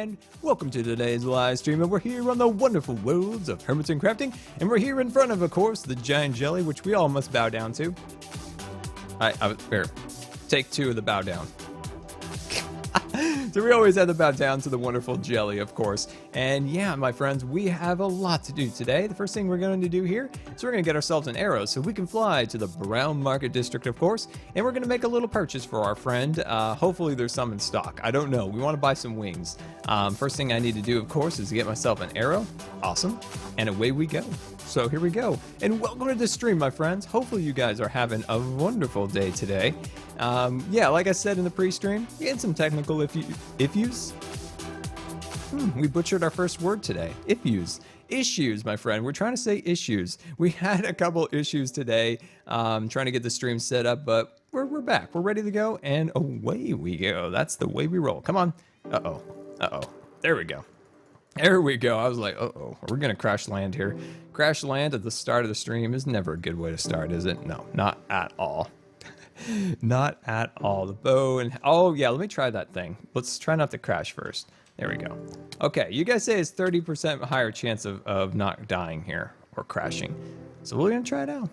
and welcome to today's live stream. And we're here on the wonderful worlds of Hermits and Crafting, and we're here in front of course, the giant Jelly, which we all must bow down to. Here, take two of the bow down. So we always have to bow down to the wonderful Jelly, of course. And yeah, my friends, we have a lot to do today. The first thing we're going to do here is we're going to get ourselves an arrow so we can fly to the Brown Market District, of course. And we're going to make a little purchase for our friend. Hopefully there's some in stock. I don't know. We want to buy some wings. First thing I need to do, of course, is to get myself an arrow. Awesome. And away we go. So here we go. And welcome to the stream, my friends. Hopefully you guys are having a wonderful day today. Yeah, like I said in the pre-stream, we had some technical issues. We butchered our first word today. Issues, my friend. We're trying to say issues. We had a couple issues today trying to get the stream set up, but we're back. We're ready to go, and away we go. That's the way we roll. Come on. Uh-oh. There we go. There we go. I was like, uh-oh, we're going to crash land here. Crash land at the start of the stream is never a good way to start, is it? No, not at all. Not at all. The bow and... Oh, yeah, let me try that thing. Let's try not to crash first. There we go. Okay, you guys say it's 30% higher chance of not dying here or crashing. So we're going to try it out.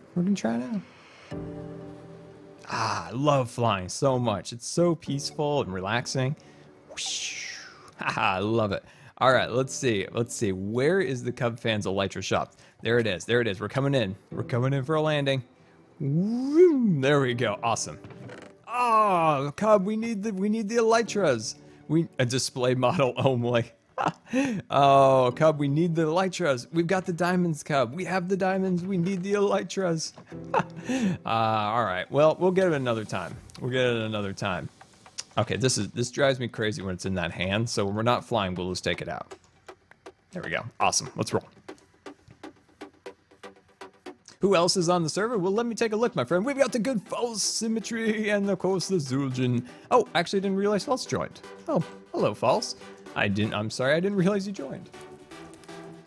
I love flying so much. It's so peaceful and relaxing. Whoosh. I love it. All right, let's see. Where is the Cub Fans Elytra shop? There it is. We're coming in. We're coming in for a landing. Woo! There we go. Awesome. Oh, Cub, we need the Elytras. A display model only. Oh, Cub, we need the Elytras. We've got the diamonds, Cub. We have the diamonds. We need the Elytras. All right. Well, we'll get it another time. Okay, this drives me crazy when it's in that hand, so when we're not flying, we'll just take it out. There we go. Awesome. Let's roll. Who else is on the server? Well, let me take a look, my friend. We've got the good False Symmetry and, of course, the Zul'jin. Oh, actually, I didn't realize False joined. Oh, hello, False. I'm sorry, I didn't realize you joined.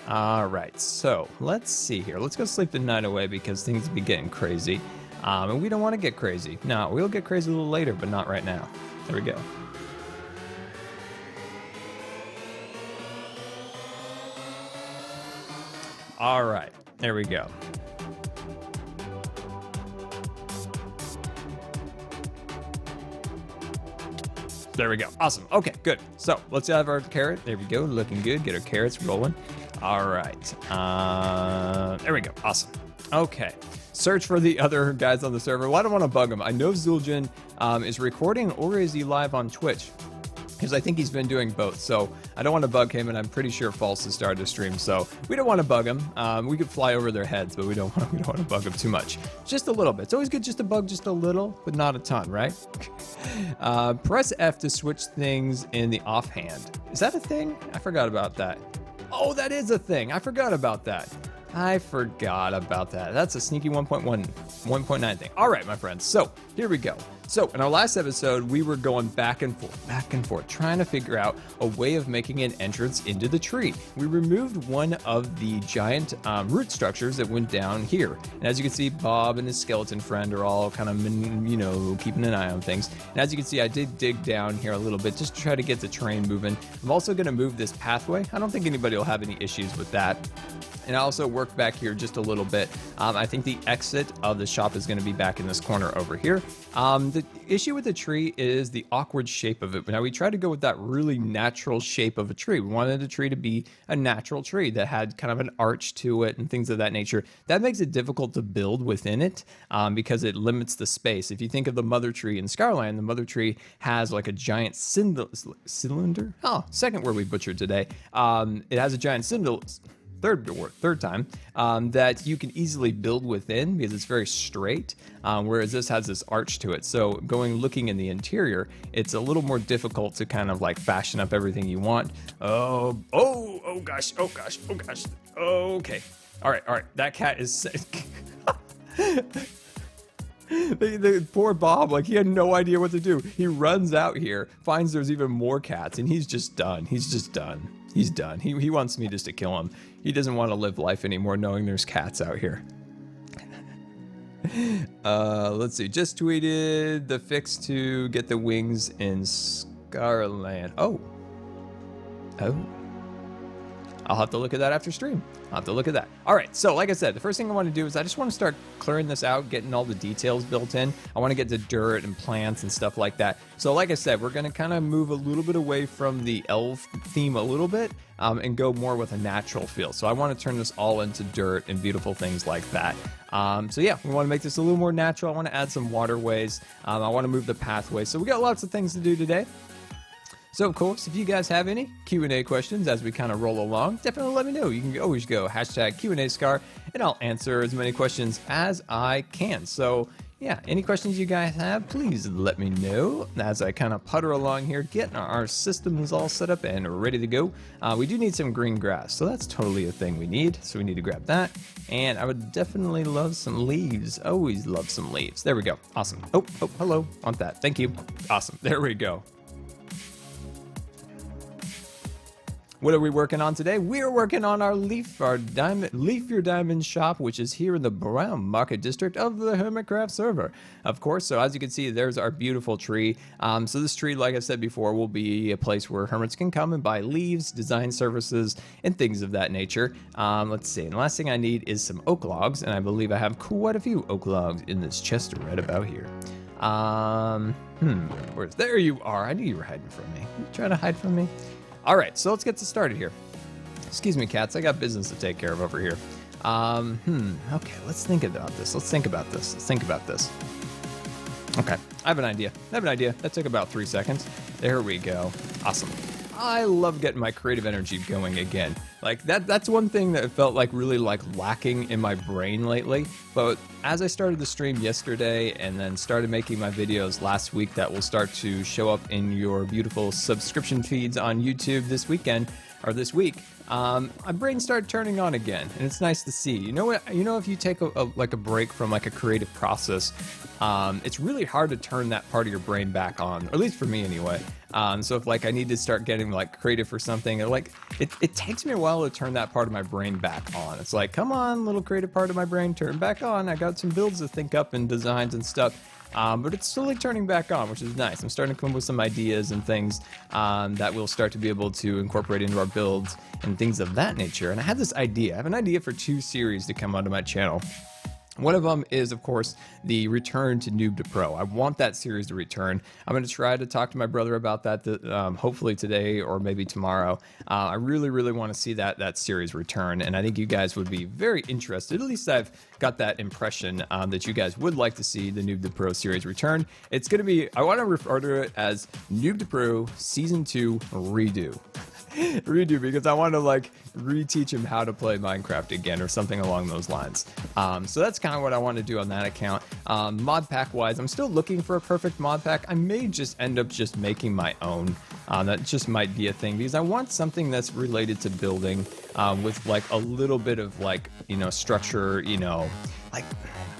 All right, so let's see here. Let's go sleep the night away because things will be getting crazy. And we don't want to get crazy. No, we'll get crazy a little later, but not right now. There we go. All right, there we go. There we go. Awesome. Okay, good. So let's have our carrot. There we go. Looking good. Get our carrots rolling. All right. There we go. Awesome. Okay. Search for the other guys on the server. Well, I don't want to bug him. I know Zul'jin is recording, or is he live on Twitch? Because I think he's been doing both. So I don't want to bug him, and I'm pretty sure False has started to stream. So we don't want to bug him. We could fly over their heads, but we don't want to bug them too much. Just a little bit. It's always good just to bug just a little, but not a ton, right? Press F to switch things in the offhand. Is that a thing? I forgot about that. Oh, that is a thing. I forgot about that. That's a sneaky 1.9 thing. All right, my friends. So here we go. So in our last episode, we were going back and forth, trying to figure out a way of making an entrance into the tree. We removed one of the giant root structures that went down here. And as you can see, Bob and his skeleton friend are all kind of, keeping an eye on things. And as you can see, I did dig down here a little bit just to try to get the train moving. I'm also going to move this pathway. I don't think anybody will have any issues with that. And I also worked back here just a little bit. I think the exit of the shop is going to be back in this corner over here. The issue with the tree is the awkward shape of it. Now, we tried to go with that really natural shape of a tree. We wanted the tree to be a natural tree that had kind of an arch to it and things of that nature. That makes it difficult to build within it because it limits the space. If you think of the mother tree in Scarland, the mother tree has like a giant cylinder. Oh, second word we butchered today. It has a giant cylinder. Third time, that you can easily build within because it's very straight, whereas this has this arch to it. So looking in the interior, it's a little more difficult to kind of like fashion up everything you want. Oh gosh. Okay. All right. That cat is the poor Bob, like he had no idea what to do. He runs out here, finds there's even more cats, and he's just done. He's done. He wants me just to kill him. He doesn't want to live life anymore knowing there's cats out here. Let's see. Just tweeted the fix to get the wings in Scarland. Oh. Oh. I'll have to look at that after stream. I'll have to look at that. All right, so like I said, the first thing I want to do is I just want to start clearing this out, getting all the details built in. I want to get to dirt and plants and stuff like that. So like I said, we're going to kind of move a little bit away from the elf theme a little bit and go more with a natural feel. So I want to turn this all into dirt and beautiful things like that. So yeah, we want to make this a little more natural. I want to add some waterways. I want to move the pathways. So we got lots of things to do today. So, of course, if you guys have any Q&A questions as we kind of roll along, definitely let me know. You can always go hashtag Q&A_Scar, and I'll answer as many questions as I can. So, yeah, any questions you guys have, please let me know as I kind of putter along here, getting our systems all set up and ready to go. We do need some green grass, so that's totally a thing we need. So we need to grab that. And I would definitely love some leaves. Always love some leaves. There we go. Awesome. Oh, hello. Want that. Thank you. Awesome. There we go. What are we working on today? We are working on our Leaf Your Diamond shop, which is here in the Brown Market District of the Hermitcraft server. Of course, so as you can see, there's our beautiful tree. So this tree, like I said before, will be a place where hermits can come and buy leaves, design services, and things of that nature. Let's see, and the last thing I need is some oak logs, and I believe I have quite a few oak logs in this chest right about here. There you are. I knew you were hiding from me. You trying to hide from me? All right, so let's get started here. Excuse me, cats. I got business to take care of over here. Okay, let's think about this. Let's think about this. Okay, I have an idea. That took about 3 seconds. There we go. Awesome. I love getting my creative energy going again. Like that's one thing that felt like really like lacking in my brain lately. But as I started the stream yesterday and then started making my videos last week that will start to show up in your beautiful subscription feeds on YouTube this weekend or this week, my brain started turning on again, and it's nice to see. You know what? If you take a break from like a creative process, it's really hard to turn that part of your brain back on, or at least for me anyway. So if like I need to start getting like creative for something, or like it takes me a while to turn that part of my brain back on. It's like, come on, little creative part of my brain, turn back on. I got some builds to think up and designs and stuff. But it's slowly turning back on, which is nice. I'm starting to come up with some ideas and things that we'll start to be able to incorporate into our builds and things of that nature. And I had this idea. I have an idea for 2 series to come onto my channel. One of them is, of course, the return to Noob to Pro. I want that series to return. I'm going to try to talk to my brother about that hopefully today or maybe tomorrow. I really, really want to see that series return, and I think you guys would be very interested. At least I've got that impression that you guys would like to see the Noob to Pro series return. It's going to be, I want to refer to it as Noob to Pro Season 2 Redo. Redo, because I want to like reteach him how to play Minecraft again or something along those lines. So that's kind of what I want to do on that account. Mod pack wise, I'm still looking for a perfect mod pack. I may just end up just making my own. That just might be a thing because I want something that's related to building with like a little bit of like, structure, like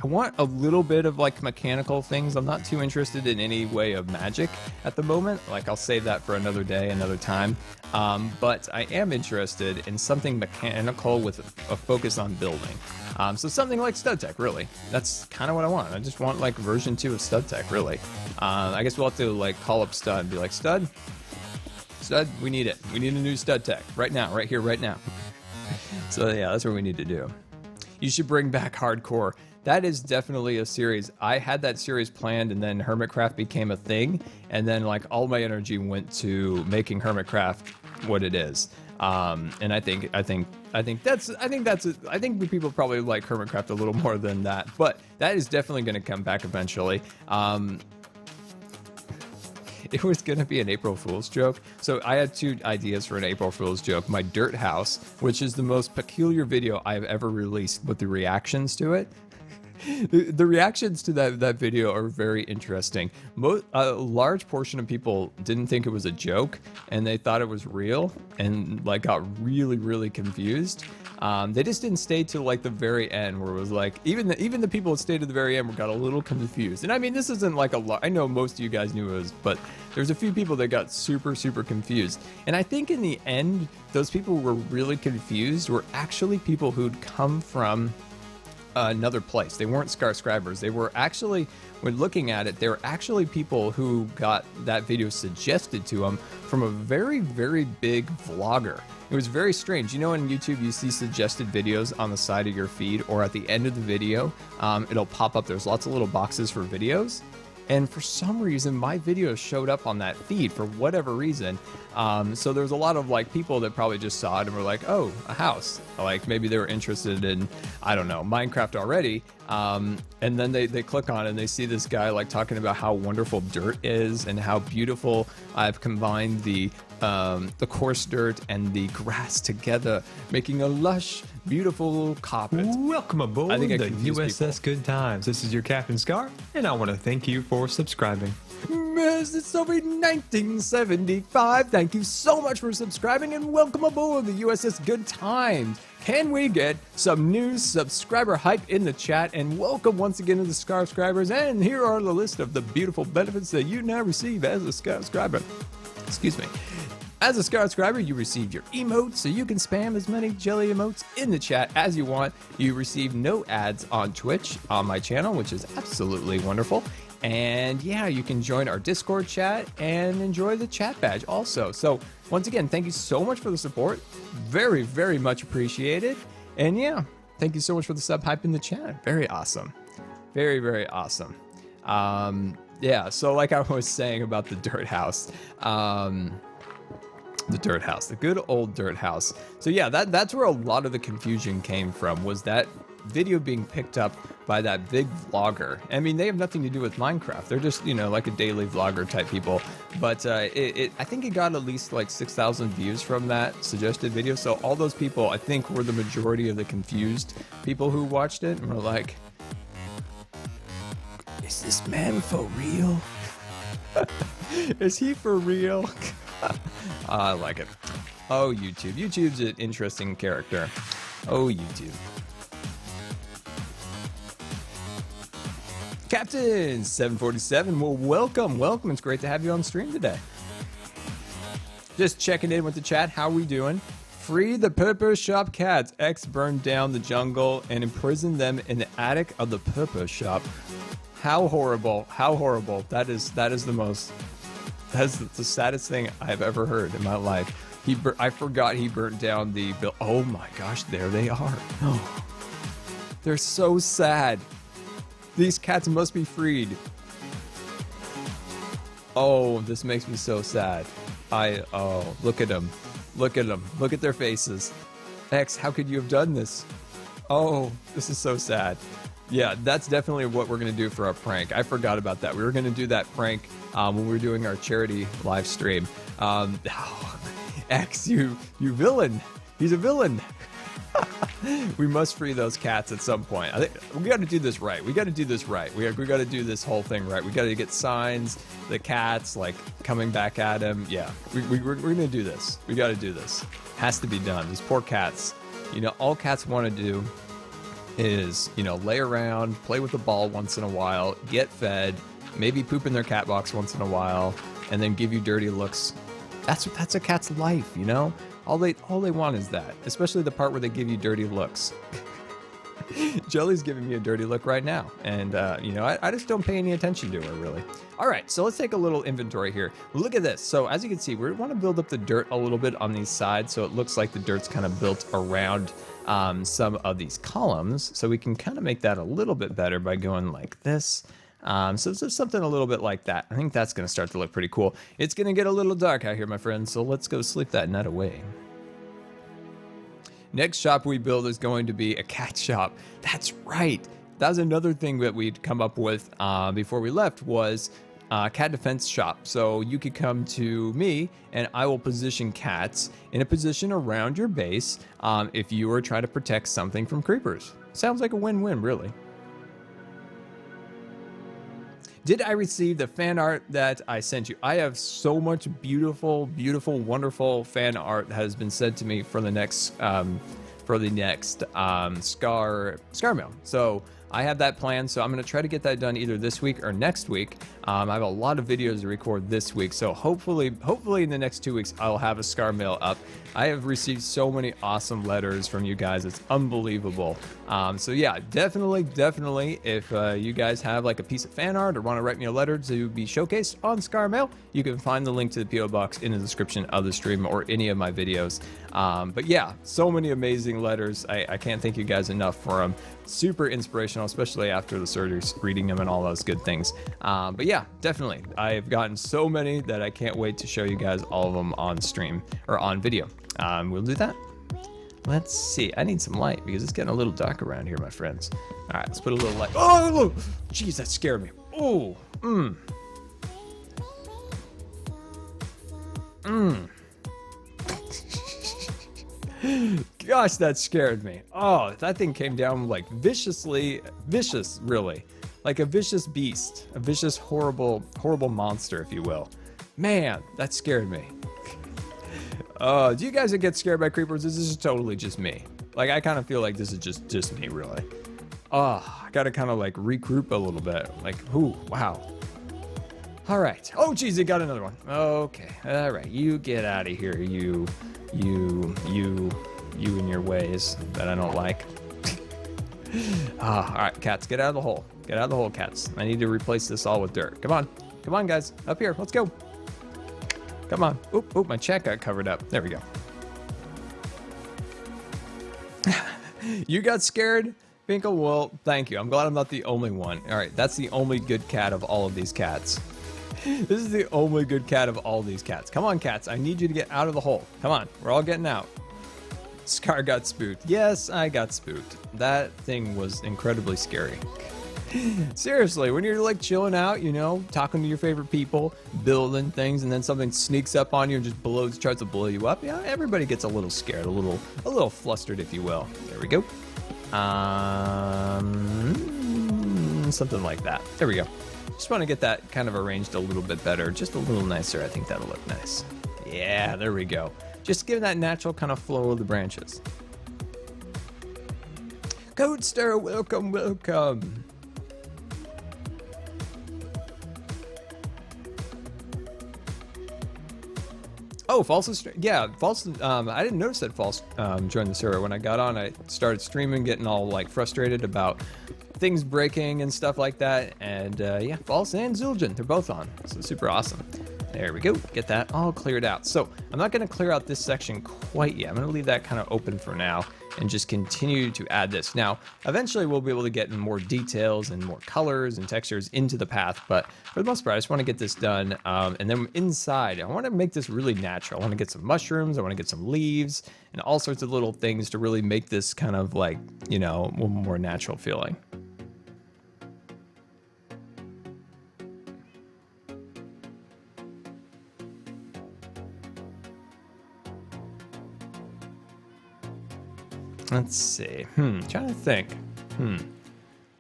I want a little bit of like mechanical things. I'm not too interested in any way of magic at the moment. Like I'll save that for another day, another time. But I am interested in something mechanical with a focus on building. So something like Stud Tech, really. That's kind of what I want. I just want like version 2 of Stud Tech, really. I guess we'll have to like call up Stud and be like, Stud, we need it. We need a new Stud Tech right now, right here, right now. So yeah, that's what we need to do. You should bring back Hardcore. That is definitely a series. I had that series planned, and then Hermitcraft became a thing, and then like all my energy went to making Hermitcraft what it is. And I think people probably like Hermitcraft a little more than that, but that is definitely going to come back eventually. It was going to be an April Fool's joke. So I had 2 ideas for an April Fool's joke. My dirt house, which is the most peculiar video I've ever released, but the reactions to it, the reactions to that video are very interesting. A large portion of people didn't think it was a joke, and they thought it was real, and like got really, really confused. They just didn't stay till like the very end, where it was like even the people that stayed to the very end got a little confused. And I mean, this isn't like a lot. I know most of you guys knew it was, but there's a few people that got super, super confused. And I think in the end, those people who were really confused were actually people who'd come from another place. They weren't Scar subscribers. They were actually, when looking at it, they were actually people who got that video suggested to them from a very, very big vlogger. It was very strange. You know, on YouTube, you see suggested videos on the side of your feed, or at the end of the video, it'll pop up. There's lots of little boxes for videos. And for some reason, my videos showed up on that feed for whatever reason. So there's a lot of like people that probably just saw it and were like, oh, a house. Like maybe they were interested in, I don't know, Minecraft already. And then they click on it and they see this guy like talking about how wonderful dirt is and how beautiful I've combined the coarse dirt and the grass together, making a lush, beautiful carpet. Welcome aboard I think I the confused USS Good Times. This is your Captain Scar, and I want to thank you for subscribing. Miss, it's over 1975. Thank you so much for subscribing and welcome aboard the USS Good Times. Can we get some new subscriber hype in the chat? And welcome once again to the Scar subscribers. And here are the list of the beautiful benefits that you now receive as a Scar subscriber. Excuse me. As a Scar subscriber, you receive your emotes, so you can spam as many Jelly emotes in the chat as you want. You receive no ads on Twitch on my channel, which is absolutely wonderful. And yeah, you can join our Discord chat and enjoy the chat badge also. So once again, thank you so much for the support. Very, very much appreciated. And yeah, thank you so much for the sub hype in the chat. Very awesome. Very, very awesome. Yeah, so like I was saying about the dirt house, the dirt house, the good old dirt house. So yeah, that's where a lot of the confusion came from, was that video being picked up by that big vlogger. I mean, they have nothing to do with Minecraft. They're just, you know, like a daily vlogger type people. But I think it got at least like 6,000 views from that suggested video. So all those people, I think, were the majority of the confused people who watched it and were like, is this man for real? Is he for real? I like it. Oh, YouTube. YouTube's an interesting character. Oh, YouTube. Captain 747, well, welcome. It's great to have you on stream today. Just checking in with the chat. How we doing? Free the Purple Shop cats. X burned down the jungle and imprisoned them in the attic of the Purple Shop. How horrible. How horrible. That is the most... That's the saddest thing I've ever heard in my life. I forgot he burnt down the bill. Oh my gosh, there they are. Oh, they're so sad. These cats must be freed. Oh, this makes me so sad. Oh, look at them. Look at them. Look at their faces. X, how could you have done this? Oh, this is so sad. Yeah, that's definitely what we're going to do for our prank. I forgot about that. We were going to do that prank when we were doing our charity live stream. X, you villain. He's a villain. We must free those cats at some point. I think we got to do this right. We got to do this right. We got to do this whole thing right. We got to get signs, the cats like coming back at him. Yeah, we're going to do this. We got to do this. Has to be done. These poor cats. You know, all cats want to do is, you know, lay around, play with the ball once in a while, get fed, maybe poop in their cat box once in a while, and then give you dirty looks. That's a cat's life, you know? All they want is that, especially the part where they give you dirty looks. Jellie's giving me a dirty look right now, and you know, I just don't pay any attention to her, really. All right, so let's take a little inventory here. Look at this. So as you can see, we want to build up the dirt a little bit on these sides, so it looks like the dirt's kind of built around some of these columns. So we can kind of make that a little bit better by going like this. So it's something a little bit like that. I think that's going to start to look pretty cool. It's going to get a little dark out here, my friends, so let's go sleep that night away. Next shop we build is going to be a cat shop. That's right. That was another thing that we'd come up with before we left, was cat defense shop. So you could come to me and I will position cats in a position around your base if you are trying to protect something from creepers. Sounds like a win-win, really. Did I receive the fan art that I sent you? I have so much beautiful, beautiful, wonderful fan art that has been sent to me for the next Scar mail. So I have that planned, so I'm going to try to get that done either this week or next week. I have a lot of videos to record this week, so hopefully in the next 2 weeks, I'll have a Scar mail up. I have received so many awesome letters from you guys. It's unbelievable. So yeah, definitely, if you guys have like a piece of fan art or want to write me a letter to be showcased on Scar Mail, you can find the link to the P.O. Box in the description of the stream or any of my videos. But yeah, so many amazing letters. I can't thank you guys enough for them. Super inspirational, especially after the surgeries, reading them and all those good things. But yeah, definitely. I've gotten so many that I can't wait to show you guys all of them on stream or on video. We'll do that. Let's see. I need some light because it's getting a little dark around here, my friends. All right, let's put a little light. Oh, jeez, that scared me. Oh, Gosh, that scared me. Oh, that thing came down like vicious, really. Like a vicious beast, a vicious, horrible monster, if you will. Man, that scared me. Do you guys get scared by creepers? This is totally just me. Like, I kind of feel like this is just me, really. I gotta kind of like regroup a little bit. Like, ooh, wow. All right. Oh, geez, it got another one. Okay. All right. You get out of here. You and your ways that I don't like. All right, cats, get out of the hole. Get out of the hole, cats. I need to replace this all with dirt. Come on, guys. Up here. Let's go. Come on. Oop, my chat got covered up. There we go. You got scared, Finkel? Well, thank you. I'm glad I'm not the only one. All right, that's the only good cat of all of these cats. This is the only good cat of all these cats. Come on, cats. I need you to get out of the hole. Come on. We're all getting out. Scar got spooked. Yes, I got spooked. That thing was incredibly scary. Seriously, when you're like chilling out, you know, talking to your favorite people, building things, and then something sneaks up on you and just tries to blow you up, yeah, everybody gets a little scared, a little flustered, if you will. There we go. Something like that. There we go. Just want to get that kind of arranged a little bit better, just a little nicer. I think that'll look nice. Yeah, there we go. Just give that natural kind of flow of the branches. Codestar, welcome. Oh, False is yeah, False. I didn't notice that False joined the server. When I got on, I started streaming, getting all like frustrated about things breaking and stuff like that. And yeah, False and Zuljan, they're both on. So super awesome. There we go. Get that all cleared out. So I'm not going to clear out this section quite yet. I'm going to leave that kind of open for now and just continue to add this. Now, eventually we'll be able to get in more details and more colors and textures into the path. But for the most part, I just want to get this done. And then inside, I want to make this really natural. I want to get some mushrooms. I want to get some leaves and all sorts of little things to really make this kind of like, you know, more natural feeling. Let's see. Trying to think.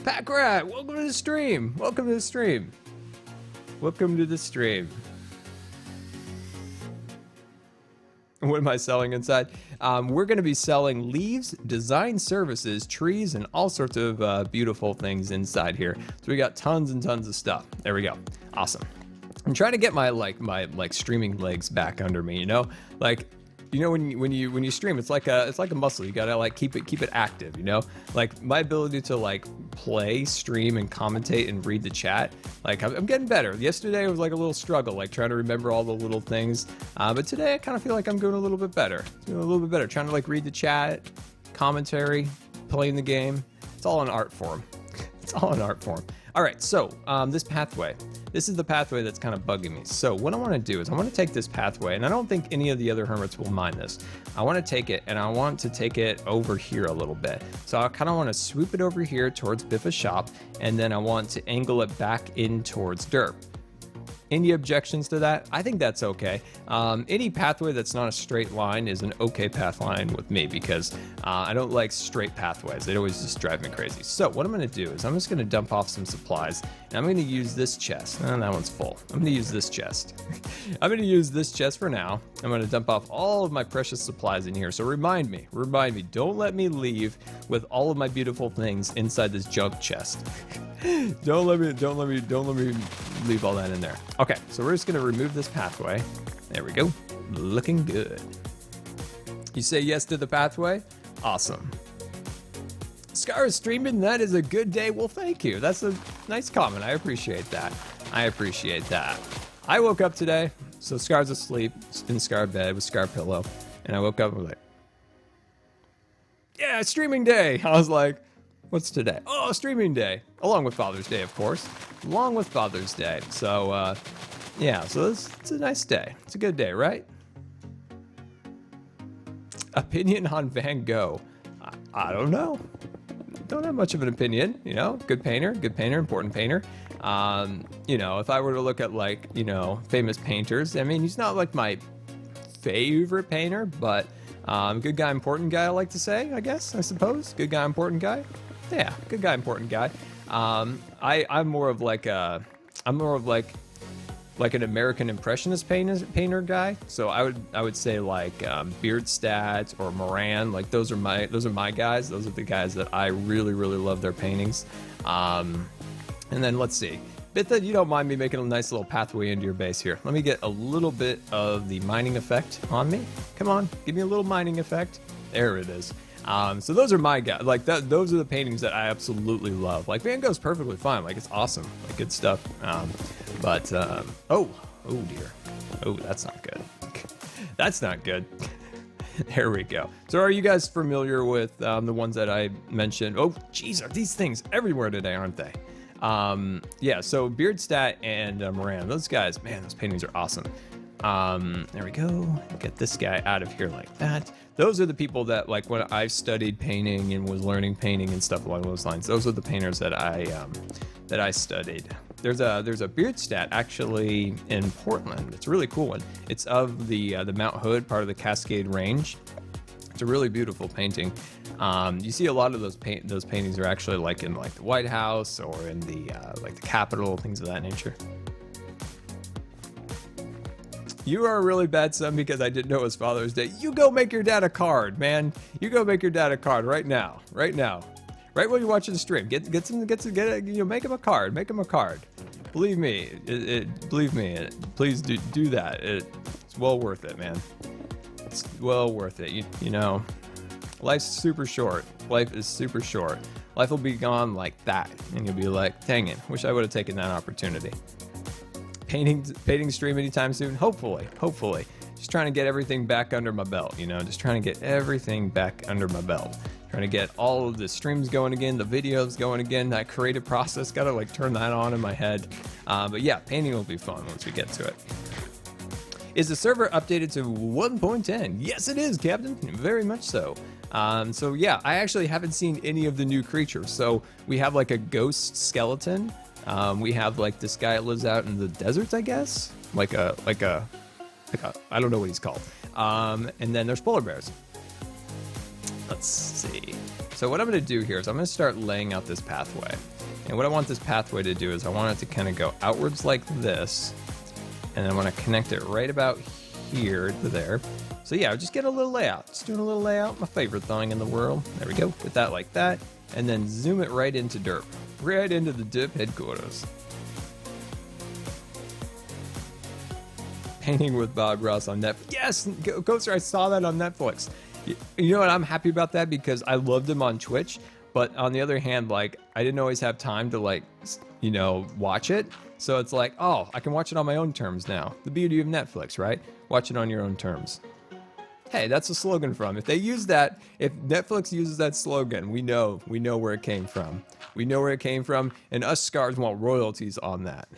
Pack Rat, welcome to the stream. Welcome to the stream. Welcome to the stream. What am I selling inside? We're going to be selling leaves, design services, trees, and all sorts of beautiful things inside here. So we got tons and tons of stuff. There we go. Awesome. I'm trying to get my streaming legs back under me. You know, like. You know, when you stream, it's like a muscle. You gotta like keep it active. You know, like my ability to like play, stream, and commentate and read the chat. Like I'm getting better. Yesterday was like a little struggle, like trying to remember all the little things. But today I kind of feel like I'm doing a little bit better. Doing a little bit better. Trying to like read the chat, commentary, playing the game. It's all in art form. It's all in art form. All right, so this pathway. This is the pathway that's kind of bugging me. So what I want to do is I want to take this pathway, and I don't think any of the other hermits will mind this. I want to take it, and I want to take it over here a little bit. So I kind of want to swoop it over here towards Biffa's shop, and then I want to angle it back in towards Derp. Any objections to that? I think that's okay. Any pathway that's not a straight line is an okay path line with me because I don't like straight pathways. They always just drive me crazy. So what I'm going to do is I'm just going to dump off some supplies, and I'm going to use this chest. Oh, that one's full. I'm going to use this chest. I'm going to use this chest for now. I'm going to dump off all of my precious supplies in here. So remind me, don't let me leave with all of my beautiful things inside this junk chest. Don't let me leave all that in there. Okay, so we're just gonna remove this pathway. There we go. Looking good. You say yes to the pathway? Awesome. Scar is streaming. That is a good day. Well, thank you. That's a nice comment. I appreciate that. I woke up today, so Scar's asleep in Scar bed with Scar pillow, and I woke up and was like, yeah, streaming day. I was like, what's today? Oh, streaming day. Along with Father's Day, of course. Along with Father's Day. So, yeah, so it's a nice day. It's a good day, right? Opinion on Van Gogh. I don't know. Don't have much of an opinion, you know. Good painter, important painter. You know, if I were to look at, like, you know, famous painters, I mean, he's not like my favorite painter, but good guy, important guy, I like to say, I suppose. Good guy, important guy. Yeah, good guy, important guy. I'm more of like an American Impressionist painter guy. So I would say like Bierstadt or Moran. Like those are my guys. Those are the guys that I really love their paintings. And then let's see. Bitha, you don't mind me making a nice little pathway into your base here. Let me get a little bit of the mining effect on me. Come on, give me a little mining effect. There it is. So those are my guys. Like those are the paintings that I absolutely love. Like Van Gogh's perfectly fine. Like it's awesome. Like good stuff. Oh dear. Oh, that's not good. That's not good. There we go. So are you guys familiar with the ones that I mentioned? Oh, geez, are these things everywhere today, aren't they? Yeah, so Bierstadt and Moran, those guys, man, those paintings are awesome. There we go. Get this guy out of here like that. Those are the people that, like, when I studied painting and was learning painting and stuff along those lines, those are the painters that I studied. There's a Bierstadt actually in Portland. It's a really cool one. It's of the Mount Hood, part of the Cascade Range. It's a really beautiful painting. You see a lot of those paintings are actually like in like the White House or in the like the Capitol, things of that nature. You are a really bad son because I didn't know it was Father's Day. You go make your dad a card, man. You go make your dad a card right now. Right while you're watching the stream. Get it. You know, make him a card. Make him a card. Believe me. Believe me. Please do that. It's well worth it, man. It's well worth it. You know, life's super short. Life is super short. Life will be gone like that, and you'll be like, dang it, wish I would have taken that opportunity. Painting stream anytime soon? Hopefully. Just trying to get everything back under my belt, you know, just trying to get everything back under my belt. Trying to get all of the streams going again, the videos going again, that creative process, gotta like turn that on in my head. But yeah, painting will be fun once we get to it. Is the server updated to 1.10? Yes, it is, Captain. Very much so. So yeah, I actually haven't seen any of the new creatures. So we have like a ghost skeleton. We have like this guy that lives out in the deserts, I guess. Like a I don't know what he's called. And then there's polar bears. Let's see. So what I'm going to do here is I'm going to start laying out this pathway. And what I want this pathway to do is I want it to kind of go outwards like this. And then I want to connect it right about here to there. So yeah, just get a little layout. Just doing a little layout. My favorite thing in the world. There we go. Get that like that. And then zoom it right into derp. Right into the DIP headquarters. Painting with Bob Ross on Netflix. Yes, Ghoster, I saw that on Netflix. You know what? I'm happy about that because I loved him on Twitch. But on the other hand, like, I didn't always have time to, like, you know, watch it. So it's like, oh, I can watch it on my own terms now. The beauty of Netflix, right? Watch it on your own terms. Hey, that's a slogan from. If they use that, if Netflix uses that slogan, we know where it came from. We know where it came from, and us Scars want royalties on that.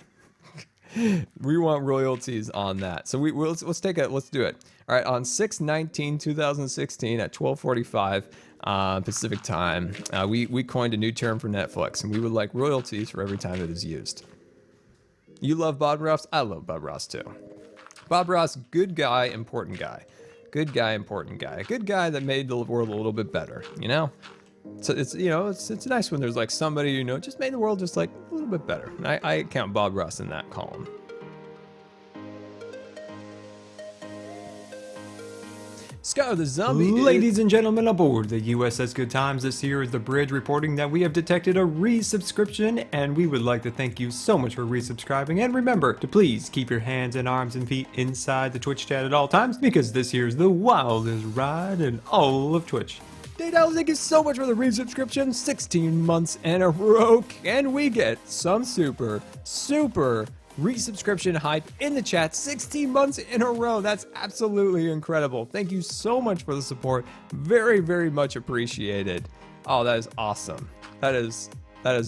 We want royalties on that. So let's do it. All right, on 6/19/2016 at 12:45 Pacific time, we coined a new term for Netflix, and we would like royalties for every time it is used. You love Bob Ross? I love Bob Ross too. Bob Ross, good guy, important guy. Good guy, important guy. A good guy that made the world a little bit better, you know? So it's, you know, it's nice when there's like somebody, you know, just made the world just like a little bit better. And I count Bob Ross in that column. Scar the Zombie. Ladies and gentlemen aboard the USS Good Times, this here is the bridge reporting that we have detected a resubscription, and we would like to thank you so much for resubscribing. And remember to please keep your hands and arms and feet inside the Twitch chat at all times, because this here is the wildest ride in all of Twitch. Dale, thank you so much for the resubscription. 16 months in a row. Can we get some super resubscription hype in the chat? 16 months in a row. That's absolutely incredible. Thank you so much for the support. Very, very much appreciated. Oh, that is awesome. That is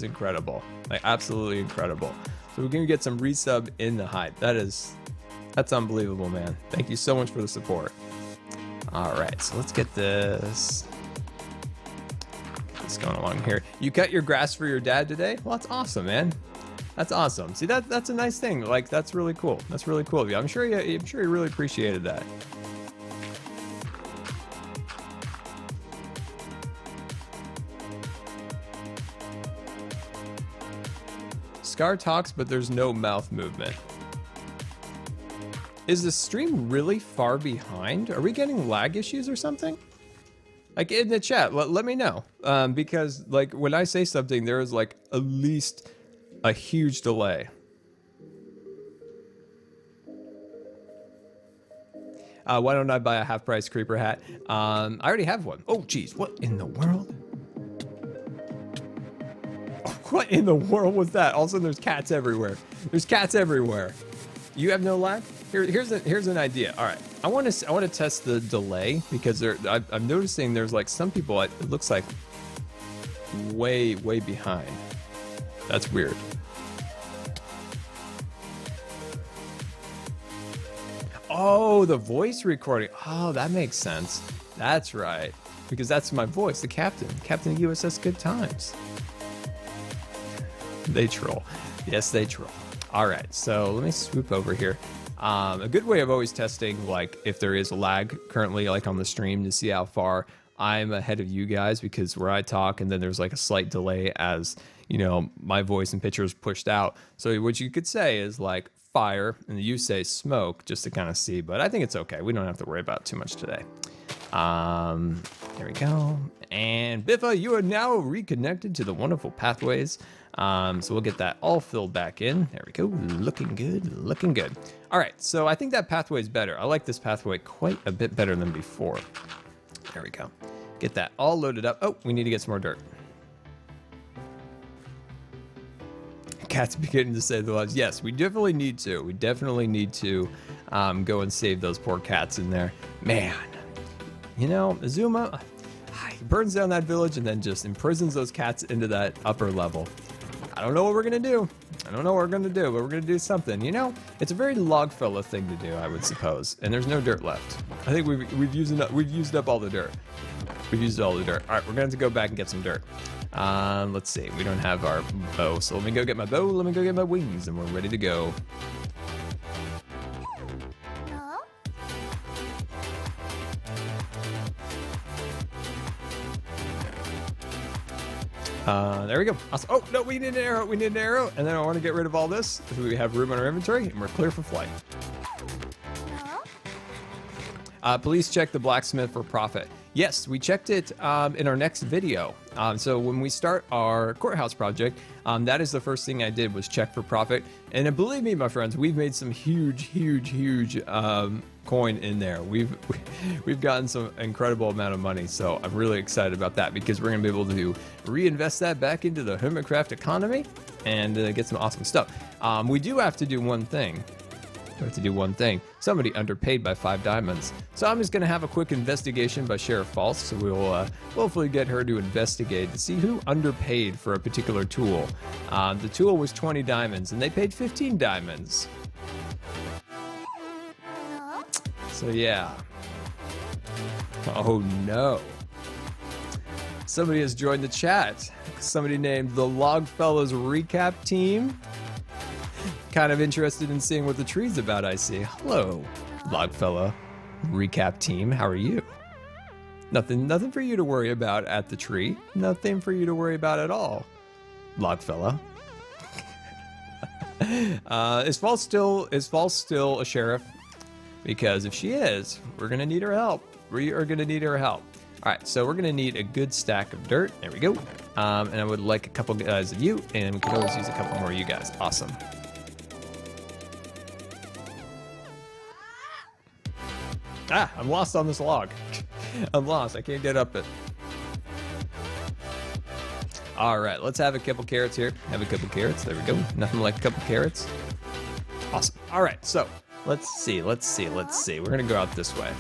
incredible. Like, absolutely incredible. So we're gonna get some resub in the hype. That's unbelievable, man. Thank you so much for the support. All right, so let's get this going along here. You cut your grass for your dad today? Well, that's awesome, man. That's awesome. See, that's a nice thing. Like, that's really cool. That's really cool of you. I'm sure you really appreciated that. Scar talks, but there's no mouth movement. Is the stream really far behind? Are we getting lag issues or something? Like, in the chat, let me know. Because, like, when I say something, there is, like, at least a huge delay. Why don't I buy a half-price creeper hat? I already have one. Oh, geez, what in the world? What in the world was that? All of a sudden, there's cats everywhere. There's cats everywhere. You have no lag? Here's an idea. All right, I want to test the delay, because I'm noticing there's like some people, it looks like way behind. That's weird. Oh, the voice recording. Oh, that makes sense. That's right, because that's my voice, the captain of USS Good Times. They troll. Yes, they troll. All right, so let me swoop over here. A good way of always testing, like, if there is a lag currently, like on the stream, to see how far I'm ahead of you guys, because where I talk and then there's like a slight delay as, you know, my voice and picture is pushed out. So what you could say is like fire, and you say smoke, just to kind of see. But I think it's okay. We don't have to worry about it too much today. There we go. And Biffa, you are now reconnected to the wonderful pathways. So we'll get that all filled back in. There we go. Looking good, looking good. All right, so I think that pathway is better. I like this pathway quite a bit better than before. There we go. Get that all loaded up. Oh, we need to get some more dirt. Cats beginning to save their lives. Yes, we definitely need to. We definitely need to go and save those poor cats in there. Man, you know, Azuma, he burns down that village and then just imprisons those cats into that upper level. I don't know what we're gonna do. I don't know what we're gonna do, but we're gonna do something. You know, it's a very Logfella thing to do, I would suppose. And there's no dirt left. I think we've used up all the dirt. We've used all the dirt. All right, we're gonna have to go back and get some dirt. Let's see. We don't have our bow, so let me go get my bow. Let me go get my wings, and we're ready to go. There we go. Awesome. Oh, no, we need an arrow. We need an arrow. And then I want to get rid of all this so we have room in our inventory, and we're clear for flight. Please check the blacksmith for profit. Yes, we checked it in our next video. So when we start our courthouse project, that is the first thing I did, was check for profit. And believe me, my friends, we've made some huge coin in there. We've gotten some incredible amount of money, so I'm really excited about that, because we're gonna be able to reinvest that back into the Hermitcraft economy and get some awesome stuff. We do have to do one thing. Somebody underpaid by 5 diamonds. So I'm just going to have a quick investigation by Sheriff False. So we'll hopefully get her to investigate to see who underpaid for a particular tool. The tool was 20 diamonds and they paid 15 diamonds. So yeah. Oh no. Somebody has joined the chat. Somebody named the Logfellas Recap Team. kind of interested in seeing what the tree's about, I see. Hello, Logfella recap team. How are you? Nothing for you to worry about at the tree. Nothing for you to worry about at all, Logfella. Is False still a sheriff? Because if she is, we're gonna need her help. We are gonna need her help. All right, so we're gonna need a good stack of dirt. There we go. And I would like a couple guys of you, and we could always use a couple more of you guys. Awesome. Ah, I'm lost on this log. I'm lost. I can't get up it. All right, let's have a couple carrots here. Have a couple carrots. There we go. Nothing like a couple carrots. Awesome. All right, so let's see. We're gonna go out this way.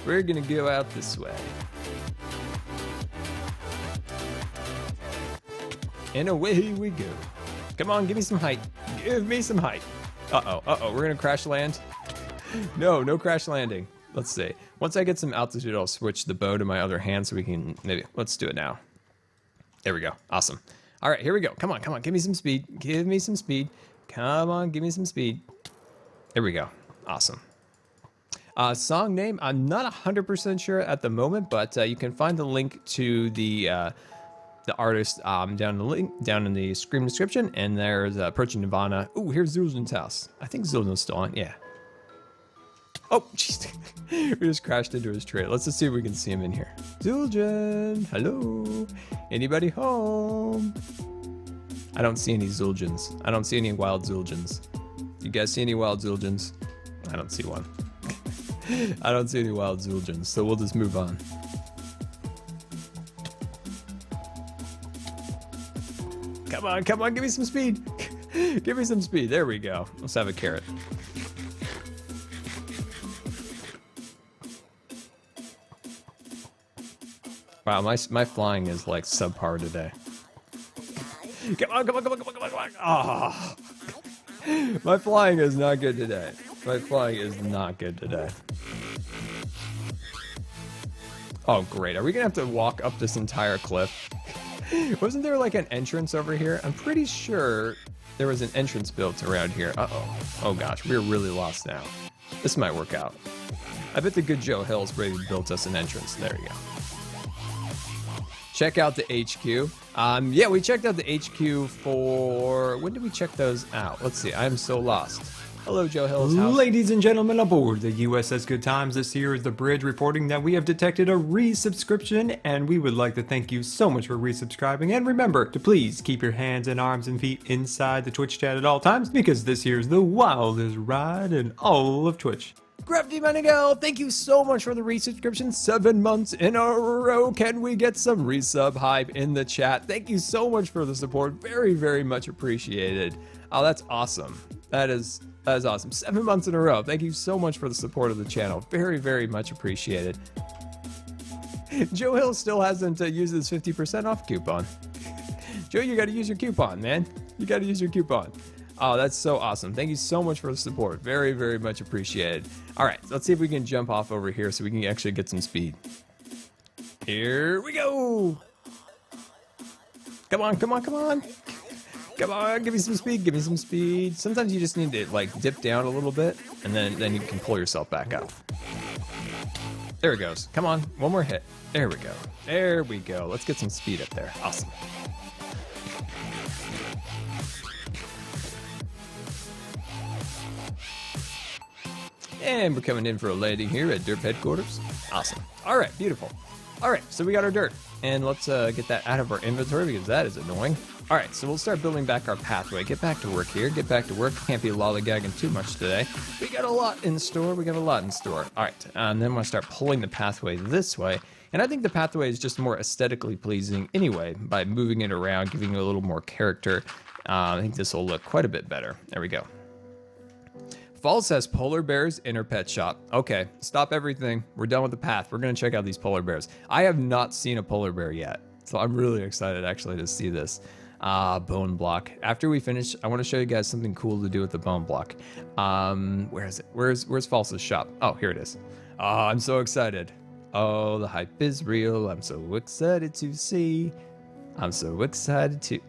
We're gonna go out this way. And away we go. Come on, give me some height. Give me some height. Uh-oh. We're gonna crash land. No crash landing. Let's see. Once I get some altitude, I'll switch the bow to my other hand so we can let's do it now. There we go. Awesome. All right, here we go. Come on. Give me some speed. Come on, give me some speed. There we go. Awesome. Song name, I'm not 100% sure at the moment, but you can find the link to the artist down in the screen description, and there's Approaching Nirvana. Ooh, here's Zuljan's house. I think Zuljan's still on. Yeah. Oh, jeez. We just crashed into his tree. Let's just see if we can see him in here. Zuljan, hello. Anybody home? I don't see any Zuljans. I don't see any wild Zuljans. You guys see any wild Zuljans? I don't see one. I don't see any wild Zuljans, so we'll just move on. Come on, give me some speed. Give me some speed. There we go. Let's have a carrot. Wow, my flying is like subpar today. Come on. Oh. My flying is not good today. Oh, great. Are we gonna have to walk up this entire cliff? Wasn't there like an entrance over here? I'm pretty sure there was an entrance built around here. Uh-oh. Oh gosh, we're really lost now. This might work out. I bet the good Joe Hill's ready built us an entrance. There you go. Check out the HQ. Yeah, we checked out the HQ for... When did we check those out? Let's see. I'm so lost. Hello, Joe Hill's house. Ladies and gentlemen aboard the USS Good Times, this here is the bridge reporting that we have detected a resubscription, and we would like to thank you so much for resubscribing. And remember to please keep your hands and arms and feet inside the Twitch chat at all times, because this here is the wildest ride in all of Twitch. Gravity Manigal, thank you so much for the resubscription. 7 months in a row. Can we get some resub hype in the chat? Thank you so much for the support. Very, very much appreciated. Oh, that's awesome. That is awesome. 7 months in a row. Thank you so much for the support of the channel. Very, very much appreciated. Joe Hill still hasn't used his 50% off coupon. Joe, you got to use your coupon, man. You got to use your coupon. Oh, that's so awesome. Thank you so much for the support. Very, very much appreciated. All right, let's see if we can jump off over here so we can actually get some speed. Here we go. Come on. Come on, give me some speed. Sometimes you just need to like dip down a little bit, and then you can pull yourself back up. There it goes. Come on, one more hit. There we go. Let's get some speed up there. Awesome. And we're coming in for a landing here at Derp Headquarters. Awesome. All right, beautiful. All right, so we got our dirt. And let's get that out of our inventory because that is annoying. All right, so we'll start building back our pathway. Get back to work here. Can't be lollygagging too much today. We got a lot in store. All right, and then we'll start pulling the pathway this way. And I think the pathway is just more aesthetically pleasing anyway by moving it around, giving it a little more character. I think this will look quite a bit better. There we go. Falls has polar bears in her pet shop. Okay, stop everything. We're done with the path. We're gonna check out these polar bears. I have not seen a polar bear yet, so I'm really excited actually to see this. Bone block. After we finish, I want to show you guys something cool to do with the bone block. Where is it? Where's False's shop? Oh, here it is. Oh, I'm so excited. Oh, the hype is real. I'm so excited to see. I'm so excited to...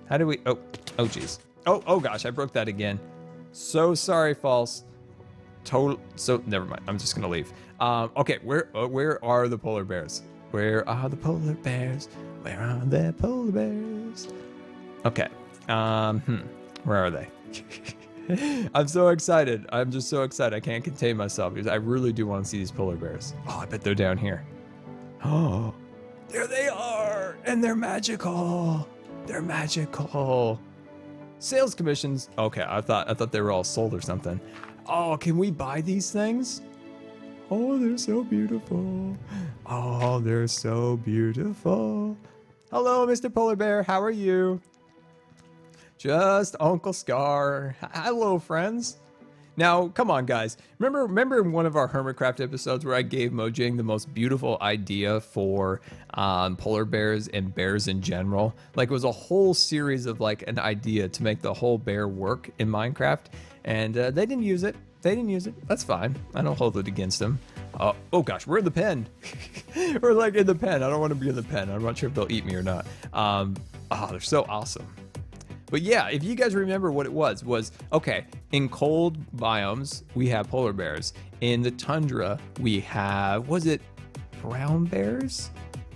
How do we... Oh, Oh, geez. Oh, gosh, I broke that again. So sorry, False. So, never mind. I'm just going to leave. Okay, where are the polar bears? Where are the polar bears? Where are the polar bears? Okay. Where are they? I'm so excited. I'm just so excited. I can't contain myself because I really do want to see these polar bears. Oh, I bet they're down here. Oh, there they are. And they're magical. They're magical. Sales commissions. Okay, I thought they were all sold or something. Oh, can we buy these things? Oh, they're so beautiful. Oh, they're so beautiful. Hello, Mr. Polar Bear. How are you? Just Uncle Scar. Hello, friends. Now, come on, guys. Remember in one of our Hermitcraft episodes where I gave Mojang the most beautiful idea for polar bears and bears in general? Like, it was a whole series of, like, an idea to make the whole bear work in Minecraft. And they didn't use it. They didn't use it. That's fine. I don't hold it against them. Oh, gosh. We're in the pen. We're, like, in the pen. I don't want to be in the pen. I'm not sure if they'll eat me or not. Oh, they're so awesome. But yeah, if you guys remember what it was okay, in cold biomes, we have polar bears. In the tundra, we have, was it brown bears?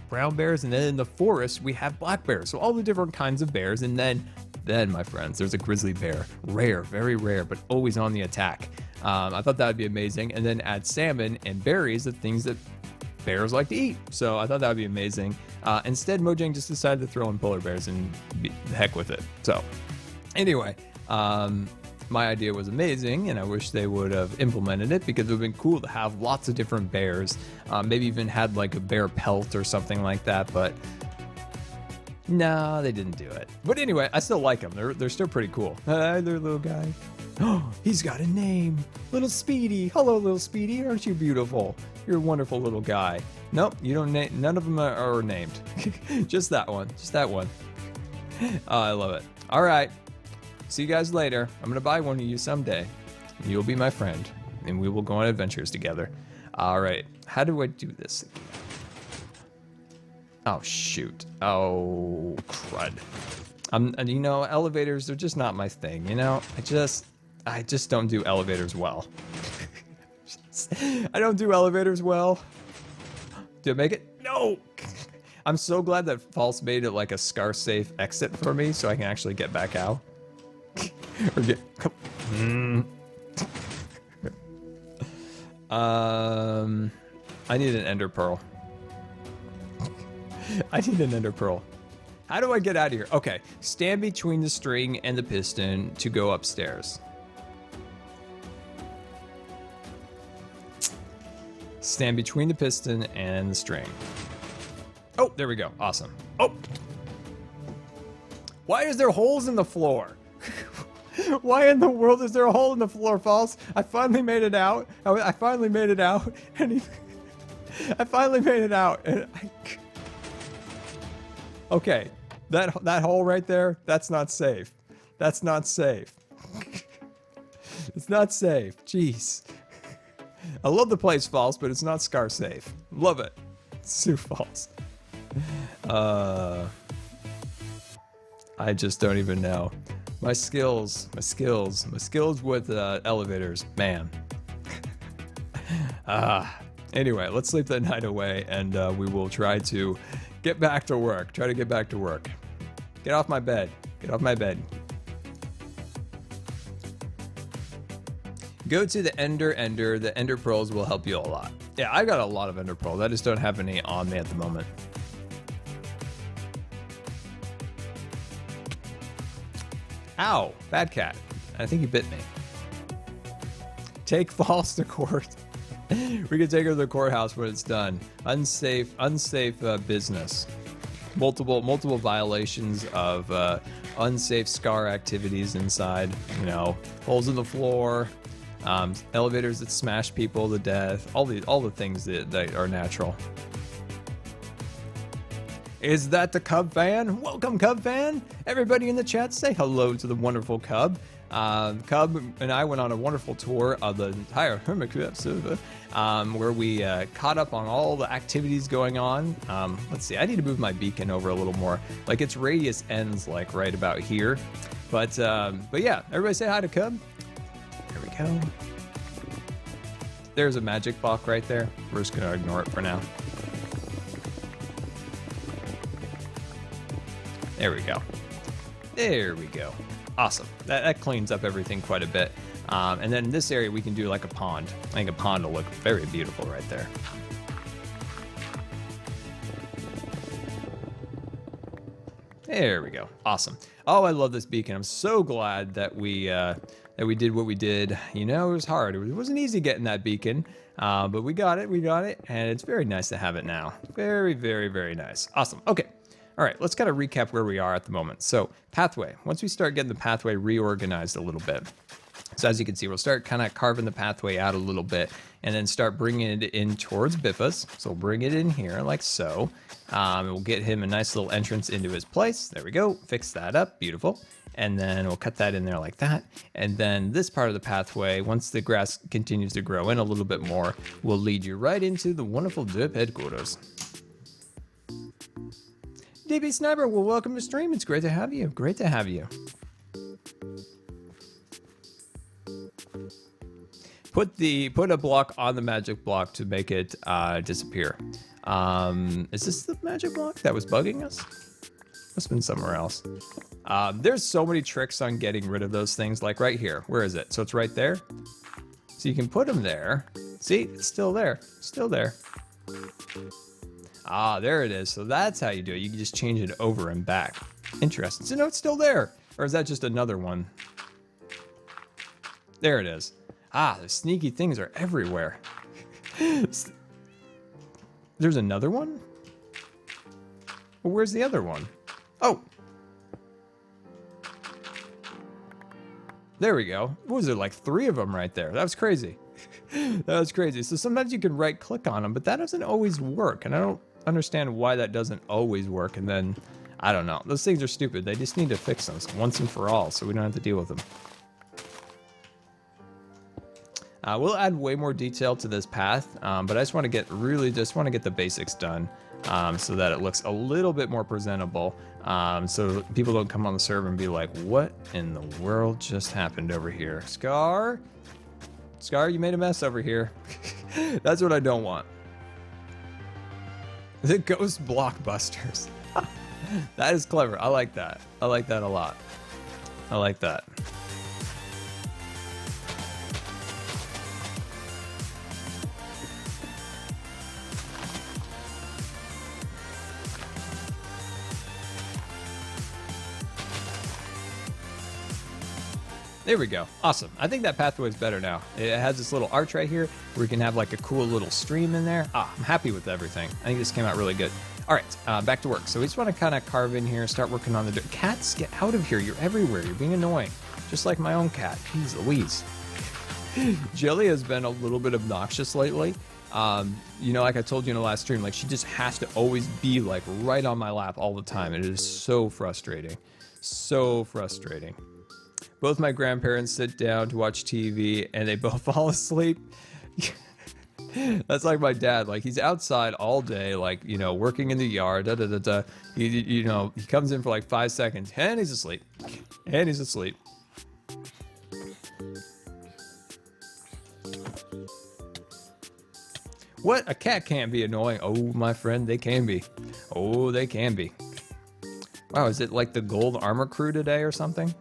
Brown bears, and then in the forest, we have black bears. So all the different kinds of bears, and then, my friends, there's a grizzly bear. Rare, very rare, but always on the attack. I thought that would be amazing. And then add salmon and berries, the things that bears like to eat. So I thought that would be amazing. Instead, Mojang just decided to throw in polar bears and be the heck with it. So anyway, my idea was amazing, and I wish they would have implemented it because it would have been cool to have lots of different bears. Maybe even had like a bear pelt or something like that, but no, they didn't do it. But anyway, I still like them. They're still pretty cool. Hi there, little guy. Oh, he's got a name. Little Speedy. Hello, little Speedy. Aren't you beautiful? You're a wonderful little guy. Nope, you don't name. None of them are named. Just that one. Just that one. Oh, I love it. All right. See you guys later. I'm gonna buy one of you someday. You'll be my friend, and we will go on adventures together. All right. How do I do this again? Oh shoot. Oh crud. And you know, elevators, they're just not my thing. You know, I just don't do elevators well. I don't do elevators well. Did I make it? No! I'm so glad that False made it like a scar safe exit for me so I can actually get back out. Or get... I need an ender pearl. I need an ender pearl. How do I get out of here? Okay, stand between the string and the piston to go upstairs. Stand between the piston and the string. Oh, there we go. Awesome. Oh! Why is there holes in the floor? Why in the world is there a hole in the floor, False? I finally made it out. I finally made it out. And I finally made it out. And okay, that hole right there, that's not safe. That's not safe. It's not safe. Jeez. I love the place, False, but it's not scar safe. Love it. It's too false. I just don't even know. My skills with elevators, man. Anyway, let's sleep that night away, and we will try to get back to work. Try to get back to work. Get off my bed. Get off my bed. Go to the Ender. The Ender Pearls will help you a lot. Yeah, I got a lot of Ender Pearls. I just don't have any on me at the moment. Ow, bad cat. I think he bit me. Take False to court. We can take her to the courthouse when it's done. Unsafe business. Multiple violations of unsafe scar activities inside. You know, holes in the floor, elevators that smash people to death. All the things that are natural. Is that the Cub fan? Welcome, Cub fan! Everybody in the chat, say hello to the wonderful Cub. Cub and I went on a wonderful tour of the entire Hermitcraft server, where we caught up on all the activities going on. Let's see, I need to move my beacon over a little more. Like, its radius ends like right about here. But yeah, everybody say hi to Cub. There we go. There's a magic block right there. We're just gonna ignore it for now. There we go. There we go. Awesome. That cleans up everything quite a bit. And then in this area, we can do like a pond. I think a pond will look very beautiful right there. There we go. Awesome. Oh, I love this beacon. I'm so glad that we did what we did. You know, it was hard. It wasn't easy getting that beacon, but we got it. We got it, and it's very nice to have it now. Very, very, very nice. Awesome. Okay. All right, let's kind of recap where we are at the moment. So, pathway. Once we start getting the pathway reorganized a little bit. So as you can see, we'll start kind of carving the pathway out a little bit and then start bringing it in towards Biffus. So we'll bring it in here like so. And we'll get him a nice little entrance into his place. There we go. Fix that up. Beautiful. And then we'll cut that in there like that. And then this part of the pathway, once the grass continues to grow in a little bit more, will lead you right into the wonderful Derp headquarters. DB Sniper, well, welcome to stream. It's great to have you. Great to have you. Put a block on the magic block to make it disappear. Is this the magic block that was bugging us? Must have been somewhere else. There's so many tricks on getting rid of those things, like right here. Where is it? So it's right there. So you can put them there. See, it's still there. Still there. Ah, there it is. So that's how you do it. You can just change it over and back. Interesting. So no, it's still there. Or is that just another one? There it is. Ah, the sneaky things are everywhere. There's another one? Well, where's the other one? Oh. There we go. What was there, like 3 of them right there? That was crazy. That was crazy. So sometimes you can right click on them, but that doesn't always work. And I don't understand why that doesn't always work. And then, I don't know. Those things are stupid. They just need to fix them once and for all so we don't have to deal with them. We'll add way more detail to this path, but I just want to get the basics done so that it looks a little bit more presentable, so people don't come on the server and be like, what in the world just happened over here? Scar, you made a mess over here. That's what I don't want. The ghost blockbusters. That is clever. I like that. I like that a lot. I like that. There we go. Awesome. I think that pathway is better now. It has this little arch right here where we can have like a cool little stream in there. I'm happy with everything. I think this came out really good. All right, back to work. So we just want to kind of carve in here, start working on the dirt. Cats, get out of here. You're everywhere. You're being annoying. Just like my own cat. Jeez Louise. Jellie has been a little bit obnoxious lately. You know, like I told you in the last stream, like she just has to always be like right on my lap all the time. And it is so frustrating. So frustrating. Both my grandparents sit down to watch TV and they both fall asleep. That's like my dad. Like he's outside all day, like, you know, working in the yard. You know, he comes in for like 5 seconds and he's asleep. And he's asleep. What? A cat can't be annoying. Oh, my friend, they can be. Oh, they can be. Wow, is it like the gold armor crew today or something?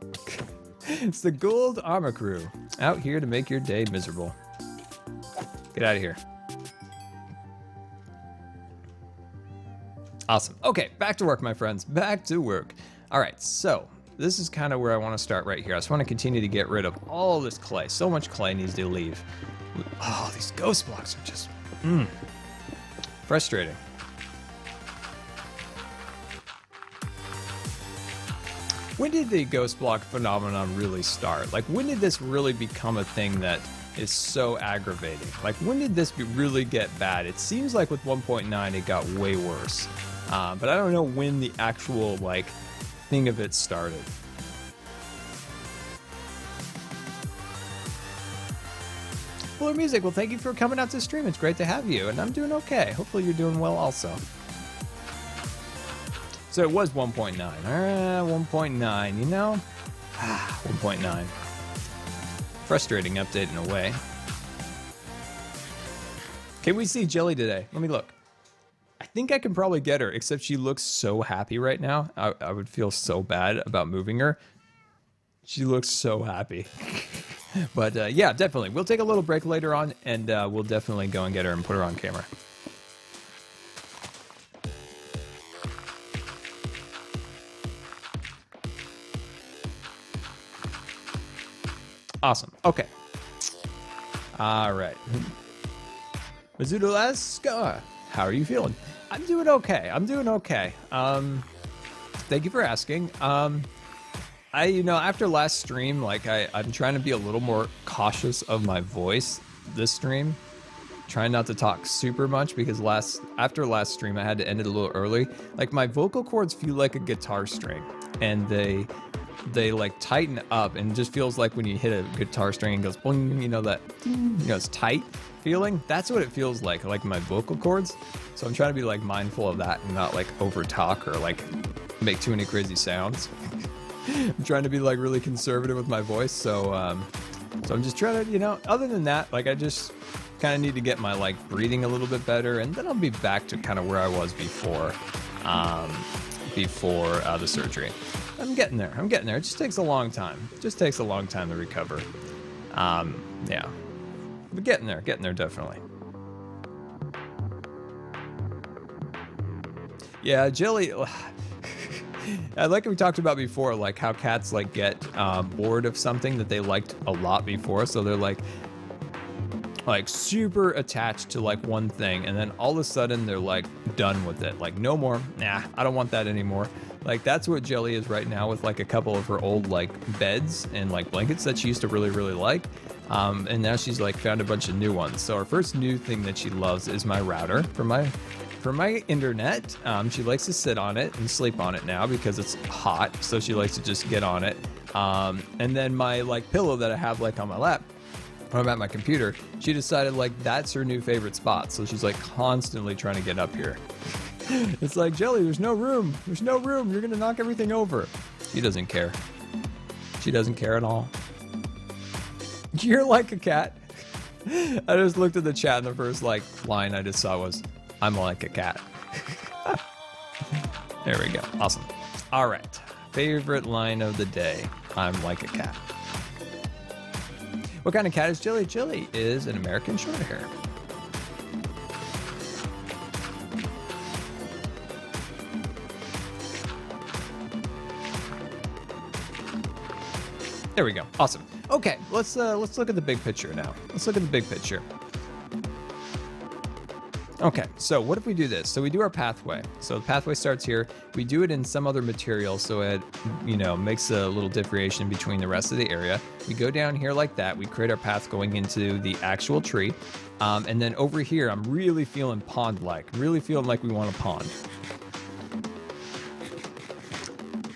It's the gold armor crew out here to make your day miserable. Get out of here. Awesome. Okay, back to work, my friends. Back to work. All right, so this is kind of where I want to start right here. I just want to continue to get rid of all this clay. So much clay needs to leave. Oh, these ghost blocks are just frustrating. When did the ghost block phenomenon really start? Like, when did this really become a thing that is so aggravating? Like, when did this really get bad? It seems like with 1.9 it got way worse. But I don't know when the actual, like, thing of it started. Fuller Music, well, thank you for coming out to stream. It's great to have you, and I'm doing okay. Hopefully you're doing well also. So it was 1.9. 1.9, you know? 1.9. Frustrating update in a way. Can we see Jellie today? Let me look. I think I can probably get her, except she looks so happy right now. I would feel so bad about moving her. She looks so happy. But yeah, definitely. We'll take a little break later on, and we'll definitely go and get her and put her on camera. Awesome. Okay. All right. VOD, how are you feeling? I'm doing okay. I'm doing okay. Thank you for asking. After last stream, like I'm trying to be a little more cautious of my voice this stream. Trying not to talk super much because after last stream I had to end it a little early. Like my vocal cords feel like a guitar string, and they like tighten up, and it just feels like when you hit a guitar string and goes boing, it's tight feeling. That's what it feels like my vocal cords. So I'm trying to be like mindful of that and not like over talk or like make too many crazy sounds. I'm trying to be like really conservative with my voice. So I'm just trying to, other than that, like I just kind of need to get my like breathing a little bit better, and then I'll be back to kind of where I was before the surgery. I'm getting there. It just takes a long time. To recover. Yeah. But getting there definitely. Yeah, Jellie. Like we talked about before, like how cats like get bored of something that they liked a lot before, so they're like super attached to like one thing, and then all of a sudden they're like done with it. Like no more. Nah, I don't want that anymore. Like that's what Jellie is right now with like a couple of her old like beds and like blankets that she used to really, really like. And now she's like found a bunch of new ones. So her first new thing that she loves is my router for my internet. She likes to sit on it and sleep on it now because it's hot. So she likes to just get on it. And then my like pillow that I have like on my lap when I'm at my computer, she decided like that's her new favorite spot. So she's like constantly trying to get up here. It's like, Jellie, there's no room. You're going to knock everything over. She doesn't care. She doesn't care at all. You're like a cat. I just looked at the chat, and the first like line I just saw was, I'm like a cat. There we go. Awesome. All right. Favorite line of the day. I'm like a cat. What kind of cat is Jellie? Jellie is an American Shorthair. There we go. Awesome. Okay, let's look at the big picture now. Okay, so what if we do this? So we do our pathway. So the pathway starts here. We do it in some other material, so it, makes a little differentiation between the rest of the area. We go down here like that. We create our path going into the actual tree. And then over here, I'm really feeling pond-like. Really feeling like we want a pond.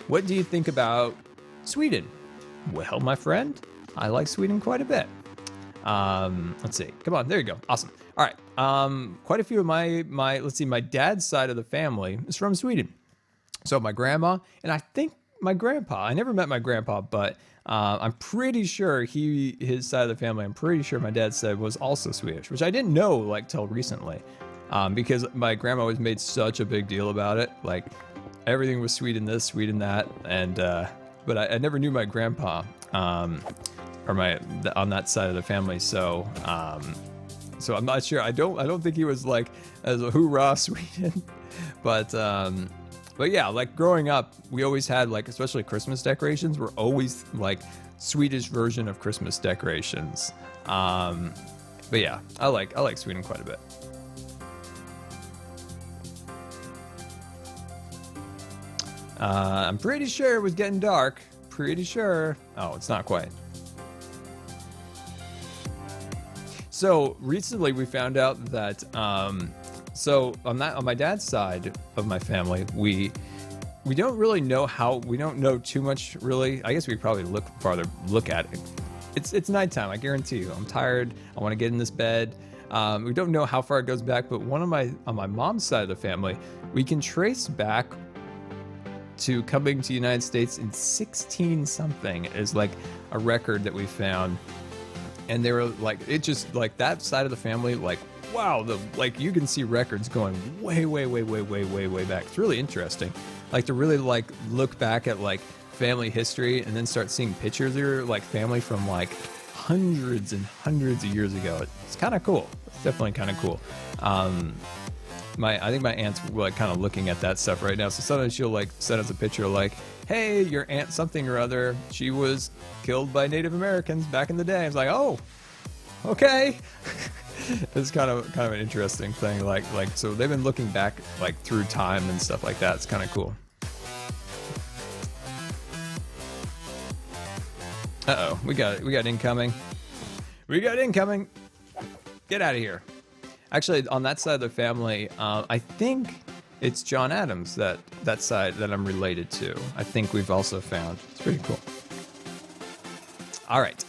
What do you think about Sweden? Well, my friend, I like Sweden quite a bit. Let's see. Come on, there you go. Awesome. All right. Quite a few of my dad's side of the family is from Sweden. So my grandma and I think my grandpa. I never met my grandpa, but I'm pretty sure his side of the family. I'm pretty sure my dad said was also Swedish, which I didn't know like till recently, because my grandma always made such a big deal about it. Like everything was Sweden this, Sweden that, and but I never knew my grandpa on that side of the family. So I'm not sure. I don't think he was like as a hoorah Sweden, but yeah, like growing up, we always had like, especially Christmas decorations were always like Swedish version of Christmas decorations. But yeah, I like Sweden quite a bit. I'm pretty sure it was getting dark. Pretty sure. Oh, it's not quite. So recently we found out that so on my dad's side of my family, we don't really know we don't know too much really. I guess we probably look at it It's nighttime. I guarantee you. I'm tired. I want to get in this bed. We don't know how far it goes back, but on my mom's side of the family, we can trace back to coming to the United States in 16 something is like a record that we found. And they were like, it just like that side of the family, like, wow, like you can see records going way back. It's really interesting. Like to really like look back at like family history and then start seeing pictures of your like family from like hundreds and hundreds of years ago. It's kind of cool. It's definitely kind of cool. I think my aunt's like kind of looking at that stuff right now. So sometimes she'll like send us a picture like, hey, your aunt something or other, she was killed by Native Americans back in the day. I was like, oh, okay. It's kind of an interesting thing. Like so they've been looking back like through time and stuff like that. It's kind of cool. Uh-oh, we got incoming. We got incoming. Get out of here. Actually, on that side of the family, I think it's John Adams, that side that I'm related to. I think we've also found. It's pretty cool. All right,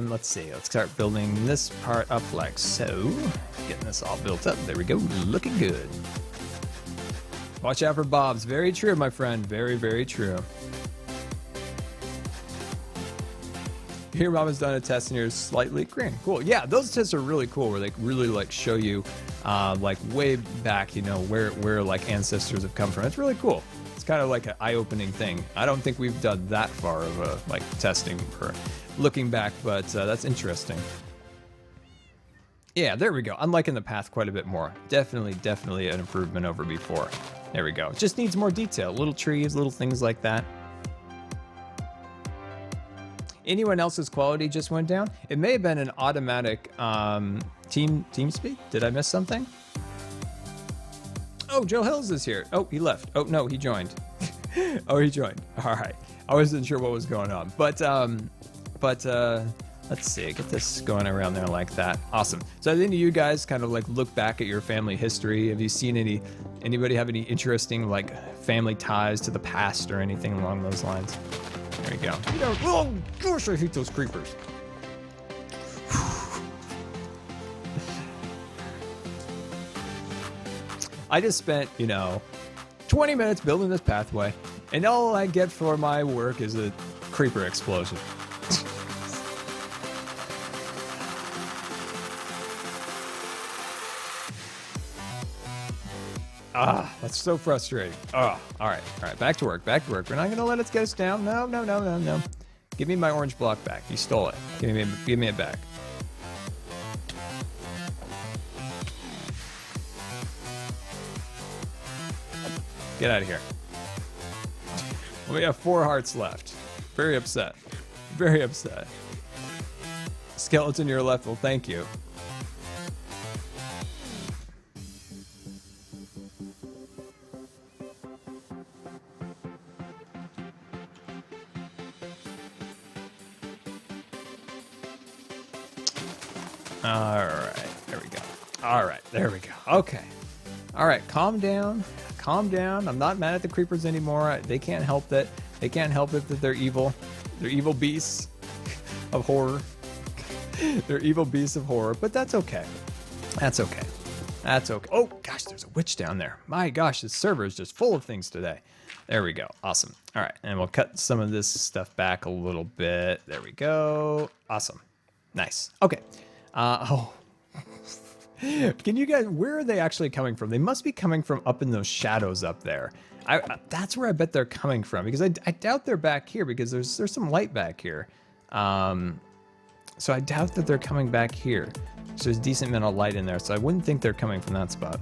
let's see. Let's start building this part up like so. Getting this all built up. There we go. Looking good. Watch out for bobs. Very true, my friend. Very, very true. Here, Mom has done a test and you're slightly green. Cool. Yeah, those tests are really cool where they really like show you like way back, you know, where like ancestors have come from. It's really cool. It's kind of like an eye-opening thing. I don't think we've done that far of a like testing or looking back, but that's interesting. Yeah, there we go. I'm liking the path quite a bit more. Definitely an improvement over before. There we go. It just needs more detail. Little trees, little things like that. Anyone else's quality just went down? It may have been an automatic TeamSpeak. Did I miss something? Oh, Joe Hills is here. Oh, he left. Oh, no, he joined. Oh, he joined. All right. I wasn't sure what was going on. But let's see. Get this going around there like that. Awesome. So I think you guys kind of like look back at your family history. Have you seen anybody have any interesting like family ties to the past or anything along those lines? There we go. Oh, gosh, I hate those creepers. I just spent, 20 minutes building this pathway, and all I get for my work is a creeper explosion. That's so frustrating. All right, back to work. We're not gonna let it get us down. No. Give me my orange block back. You stole it. Give me it back. Get out of here. We have 4 hearts left. Very upset. Skeleton to your left. Well, thank you. There we go. Okay. All right, calm down. I'm not mad at the creepers anymore. They can't help it. That they're evil. They're evil beasts of horror. But that's okay. Oh, gosh, there's a witch down there. My gosh, this server is just full of things today. There we go. Awesome. All right, and we'll cut some of this stuff back a little bit. There we go. Awesome. Nice. Okay. Can you guys, where are they actually coming from? They must be coming from up in those shadows up there. That's where I bet they're coming from, because I doubt they're back here, because there's some light back here. So I doubt that they're coming back here. So there's a decent amount of light in there, so I wouldn't think they're coming from that spot.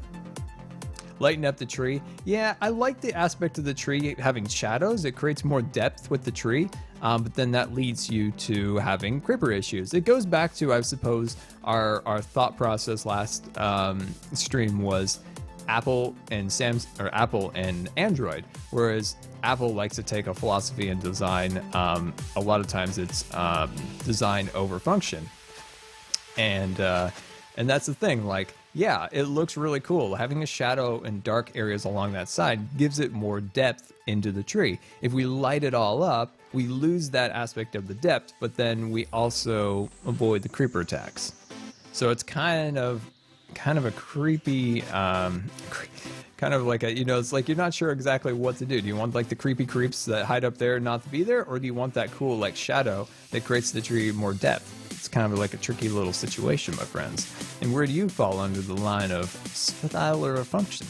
Lighten up the tree. Yeah, I like the aspect of the tree having shadows. It creates more depth with the tree, but then that leads you to having creeper issues. It goes back to, I suppose, our thought process last stream was Apple and Android, whereas Apple likes to take a philosophy and design. A lot of times it's design over function, and that's the thing. Like, yeah, it looks really cool. Having a shadow and dark areas along that side gives it more depth into the tree. If we light it all up, we lose that aspect of the depth, but then we also avoid the creeper attacks. So it's kind of a creepy, kind of like a, it's like you're not sure exactly what to do. Do you want like the creepy creeps that hide up there not to be there, or do you want that cool like shadow that creates the tree more depth? It's kind of like a tricky little situation, my friends. And where do you fall under the line of style or function?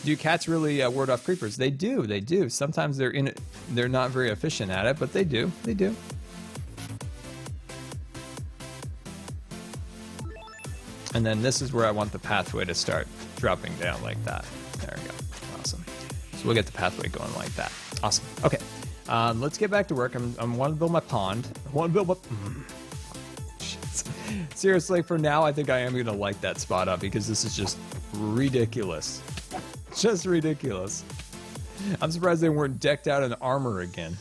Do cats really ward off creepers? They do. They do. Sometimes they're not very efficient at it, but they do. They do. And then this is where I want the pathway to start dropping down like that. There we go. Awesome. So we'll get the pathway going like that. Awesome. Okay. Let's get back to work. I want to build my pond. I want to build my... Seriously, for now, I think I am going to light that spot up because this is just ridiculous. Just ridiculous. I'm surprised they weren't decked out in armor again.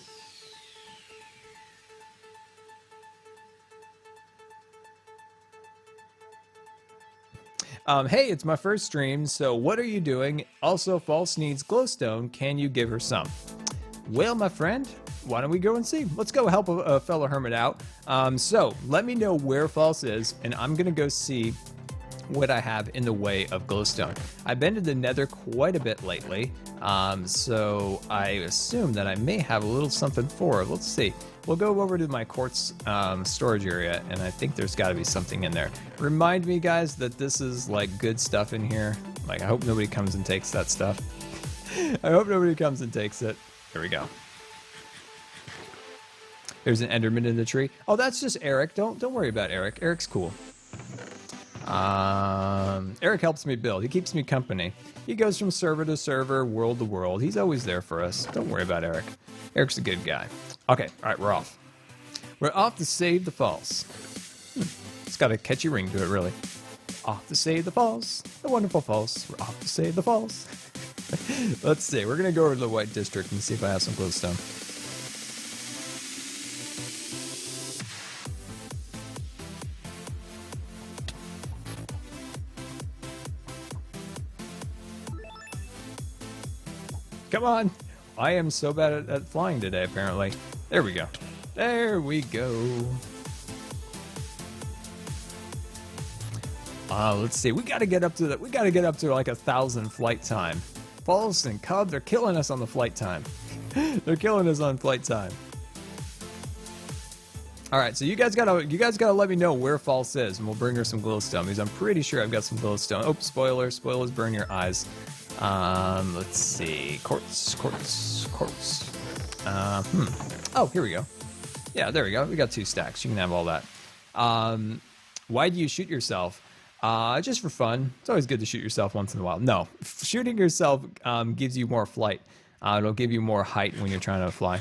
Hey, it's my first stream, so what are you doing? Also, False needs glowstone. Can you give her some? Well, my friend, why don't we go and see? Let's go help a fellow hermit out. So, let me know where False is, and I'm going to go see what I have in the way of glowstone. I've been to the nether quite a bit lately, so I assume that I may have a little something for her. Let's see. We'll go over to my quartz storage area, and I think there's got to be something in there. Remind me, guys, that this is like good stuff in here. Like, I hope nobody comes and takes that stuff. I hope nobody comes and takes it. Here we go. There's an enderman in the tree. Oh, that's just Eric. Don't worry about Eric. Eric's cool. Eric helps me build. He keeps me company. He goes from server to server, world to world. He's always there for us. Don't worry about Eric. Eric's a good guy. Okay, all right, we're off. We're off to save the falls. It's got a catchy ring to it, really. Off to save the falls, the wonderful falls. We're off to save the falls. Let's see. We're gonna go over to the White District and see if I have some glowstone. Come on. I am so bad at flying today, apparently. There we go. There we go. Let's see. We gotta get up to that. We gotta get up to like 1,000 flight time. False and Cub, they're killing us on the flight time. They're killing us on flight time. All right, so you guys gotta let me know where False is, and we'll bring her some glowstone because I'm pretty sure I've got some glowstone. Oh, spoiler! Spoilers burn your eyes. Let's see. Quartz. Oh, here we go. Yeah, there we go. We got 2 stacks. You can have all that. Why do you shoot yourself? Just for fun. It's always good to shoot yourself once in a while. No, shooting yourself gives you more flight. It'll give you more height when you're trying to fly.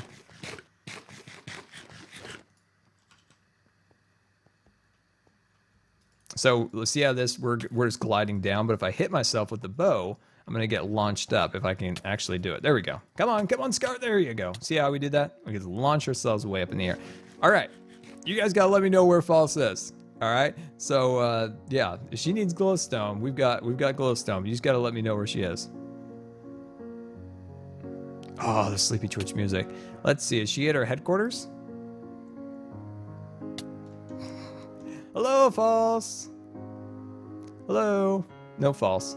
So let's see how this, we're just gliding down, but if I hit myself with the bow, I'm going to get launched up if I can actually do it. There we go. Come on, Scar. There you go. See how we did that? We can launch ourselves way up in the air. All right. You guys got to let me know where False is. All right. So, yeah, if she needs glowstone, we've got glowstone. You just got to let me know where she is. Oh, the Sleepy Twitch music. Let's see. Is she at her headquarters? Hello, False. Hello. No, False.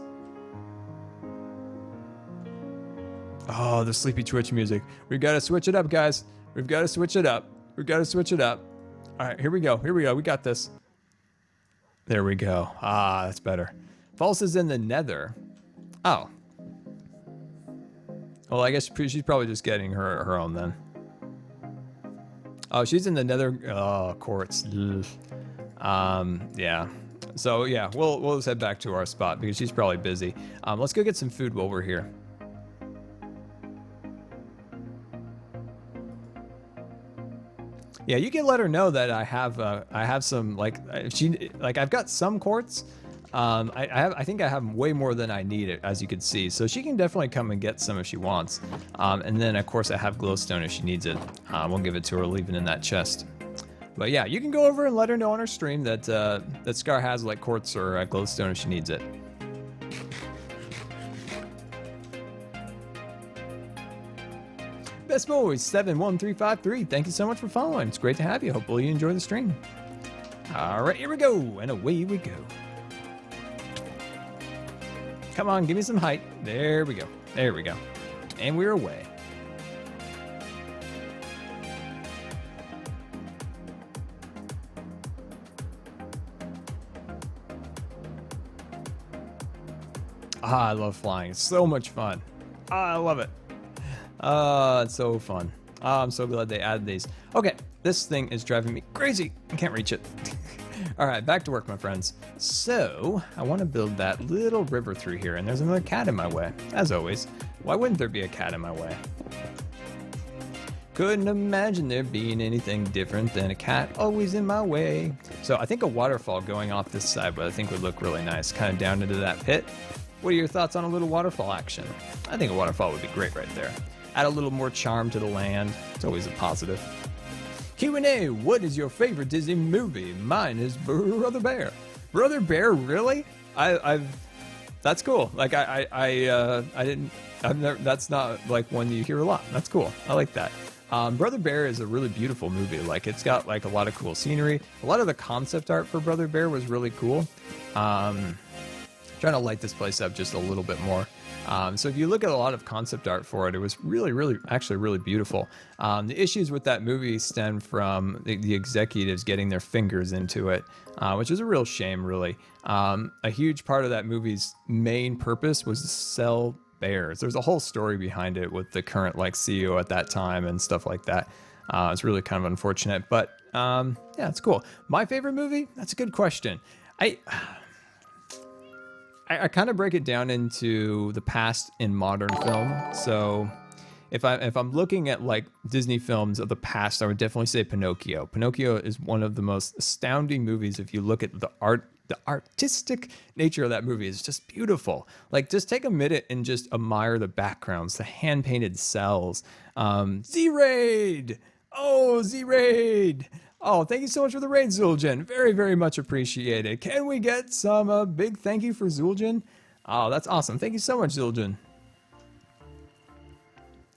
Oh, the Sleepy Twitch music. We've got to switch it up, guys. We've got to switch it up. We've got to switch it up. All right, here we go. Here we go. We got this. There we go. Ah, that's better. False is in the nether. Oh. Well, I guess she's probably just getting her own then. Oh, she's in the nether quartz. Yeah. So, yeah, we'll just head back to our spot because she's probably busy. Let's go get some food while we're here. Yeah, you can let her know that I have some I've got some quartz. I think I have way more than I need, as you can see. So she can definitely come and get some if she wants. And then of course I have glowstone if she needs it. We'll give it to her, leave it in that chest. But yeah, you can go over and let her know on her stream that that Scar has like quartz or glowstone if she needs it. Best Boys 71353, thank you so much for following. It's great to have you. Hopefully you enjoy the stream. All right, here we go, and away we go. Come on, give me some height. There we go. There we go. And we're away. I love flying. It's so much fun. I love it. It's so fun. I'm so glad they added these. Okay, this thing is driving me crazy. I can't reach it. All right, back to work, my friends. So, I want to build that little river through here, and there's another cat in my way, as always. Why wouldn't there be a cat in my way? Couldn't imagine there being anything different than a cat always in my way. So, I think a waterfall going off this side, but I think would look really nice, kind of down into that pit. What are your thoughts on a little waterfall action? I think a waterfall would be great right there. Add a little more charm to the land. It's always a positive. Q&A, what is your favorite Disney movie? Mine is Brother Bear. Brother Bear, really? That's cool. Like that's not like one you hear a lot. That's cool. I like that. Brother Bear is a really beautiful movie. Like it's got like a lot of cool scenery. A lot of the concept art for Brother Bear was really cool. Trying to light this place up just a little bit more. So if you look at a lot of concept art for it, it was actually really beautiful. The issues with that movie stem from the executives getting their fingers into it, which is a real shame, really. A huge part of that movie's main purpose was to sell bears. There's a whole story behind it with the current like CEO at that time and stuff like that. It's really kind of unfortunate, but yeah, it's cool. My favorite movie? That's a good question. I kind of break it down into the past in modern film. So if I'm looking at like Disney films of the past, I would definitely say Pinocchio. Pinocchio is one of the most astounding movies. If you look at the artistic nature of that movie is just beautiful. Like just take a minute and just admire the backgrounds, the hand painted cells. Z-Raid! Oh, Z-Raid! Oh, thank you so much for the raid, Zul'jin. Very, very much appreciated. Can we get some big thank you for Zul'jin? Oh, that's awesome. Thank you so much, Zul'jin.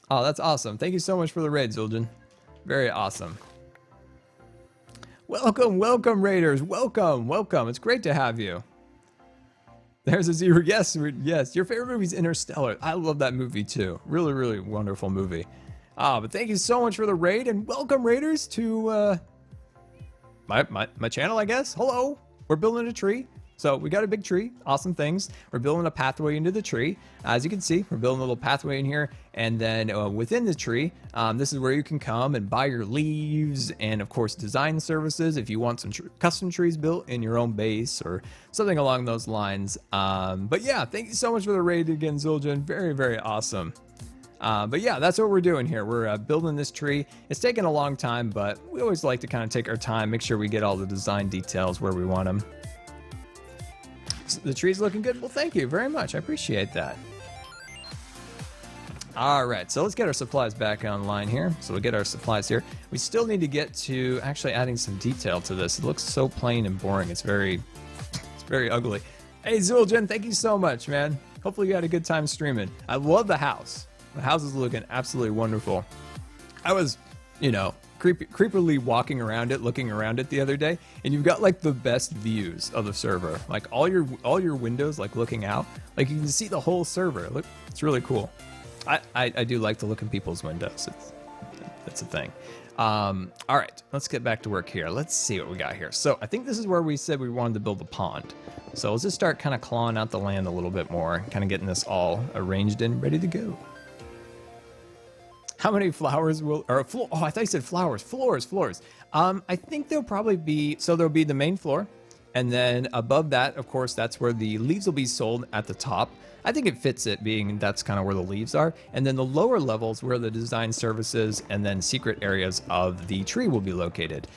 Oh, that's awesome. Thank you so much for the raid, Zul'jin. Very awesome. Welcome, welcome, raiders. Welcome, welcome. It's great to have you. There's a zero. Yes, yes. Your favorite movie is Interstellar. I love that movie too. Really, really wonderful movie. But thank you so much for the raid and welcome, raiders, to my channel, I guess. Hello. We're building a tree. So we got a big tree, awesome things. We're building a pathway into the tree. As you can see, we're building a little pathway in here. And then within the tree, this is where you can come and buy your leaves and of course design services if you want some custom trees built in your own base or something along those lines. But yeah, thank you so much for the raid again, Zul'jin. Very, very awesome. But yeah, that's what we're doing here. We're building this tree. It's taken a long time, but we always like to kind of take our time, make sure we get all the design details where we want them. The tree's looking good. Well, thank you very much. I appreciate that. All right, so let's get our supplies back online here. So we'll get our supplies here. We still need to get to actually adding some detail to this. It looks so plain and boring. It's very ugly. Hey, Zul'jin, thank you so much, man. Hopefully you had a good time streaming. I love the house. The house is looking absolutely wonderful. I was, creepily walking around it, looking around it the other day, and you've got like the best views of the server. Like all your windows, like looking out, like you can see the whole server. Look, it's really cool. I do like to look in people's windows. That's a thing. All right, let's get back to work here. Let's see what we got here. So I think this is where we said we wanted to build a pond. So let's just start kind of clawing out the land a little bit more, kind of getting this all arranged and ready to go. How many flowers will, or floor? Oh, I thought you said flowers. Floors. I think there'll probably be, so there'll be the main floor. And then above that, of course, that's where the leaves will be sold at the top. I think it fits it being that's kind of where the leaves are. And then the lower levels where the design services and then secret areas of the tree will be located.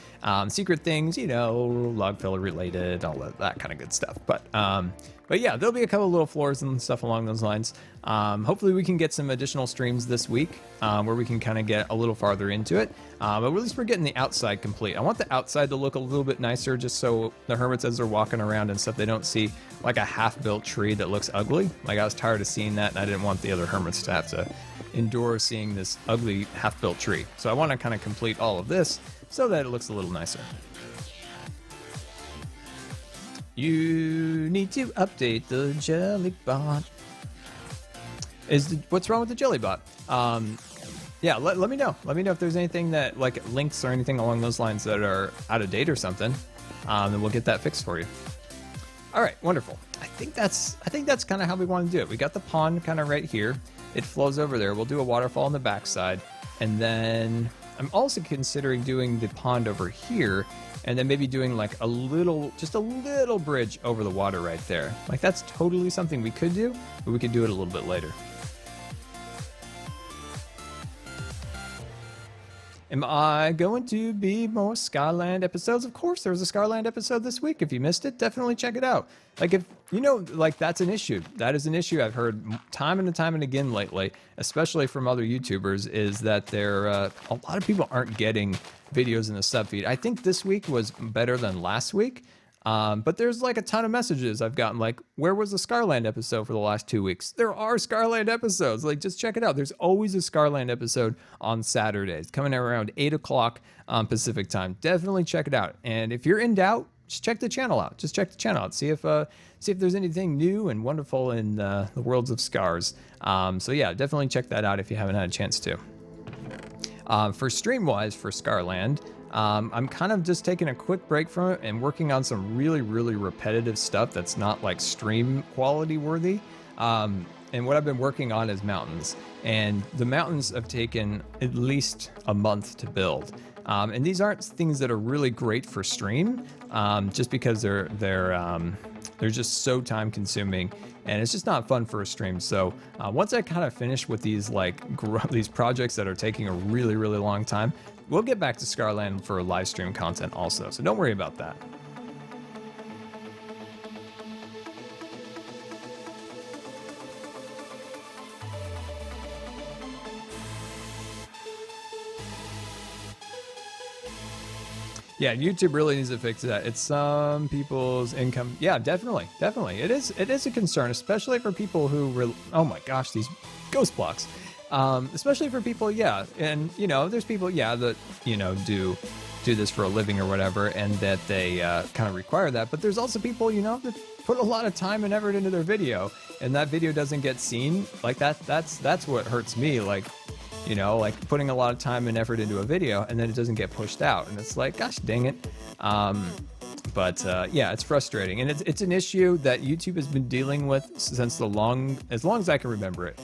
Secret things, log filler related, all that kind of good stuff. But yeah, there'll be a couple of little floors and stuff along those lines. Hopefully we can get some additional streams this week where we can kind of get a little farther into it. But at least we're getting the outside complete. I want the outside to look a little bit nicer just so the hermits as they're walking around and stuff, they don't see like a half-built tree that looks ugly. Like I was tired of seeing that and I didn't want the other hermits to have to endure seeing this ugly half-built tree. So I want to kind of complete all of this so that it looks a little nicer. You need to update the Jellie bot. What's wrong with the Jellie bot? Yeah, let me know. Let me know if there's anything that, like, links or anything along those lines that are out of date or something. And we'll get that fixed for you. All right, wonderful. I think that's kind of how we want to do it. We got the pond kind of right here. It flows over there. We'll do a waterfall on the backside, and then I'm also considering doing the pond over here, and then maybe doing like just a little bridge over the water right there. Like, that's totally something we could do, but we could do it a little bit later. Am I going to be more Skyland episodes? Of course, there was a Skyland episode this week. If you missed it, definitely check it out. Like, if you know, like, that's an issue. That is an issue I've heard time and again lately, especially from other YouTubers, is that a lot of people aren't getting videos in the sub feed. I think this week was better than last week. But there's like a ton of messages I've gotten, like, where was the Scarland episode for the last 2 weeks? There are Scarland episodes. Like, just check it out. There's always a Scarland episode on Saturdays, coming out around 8 o'clock Pacific time. Definitely check it out. And if you're in doubt, just check the channel out. Just check the channel out. See if there's anything new and wonderful in the worlds of Scars. So yeah, definitely check that out if you haven't had a chance to. For stream-wise for Scarland, I'm kind of just taking a quick break from it and working on some really, really repetitive stuff that's not like stream quality worthy. And what I've been working on is mountains. And the mountains have taken at least a month to build. And these aren't things that are really great for stream, just because they're just so time consuming, and it's just not fun for a stream. So once I kind of finish with these these projects that are taking a really, really long time, we'll get back to Scarland for live stream content also. So don't worry about that. Yeah, YouTube really needs to fix that. It's some people's income. Yeah, definitely. It is a concern, especially for people who oh my gosh, these ghost blocks. Especially for people, yeah. And, you know, there's people, yeah, that, you know, do this for a living or whatever, and that they kind of require that. But there's also people, you know, that put a lot of time and effort into their video, and that video doesn't get seen. Like, that's what hurts me. Like, you know, like putting a lot of time and effort into a video and then it doesn't get pushed out, and it's like, gosh dang it. But yeah, it's frustrating, and it's an issue that YouTube has been dealing with since as long as I can remember it.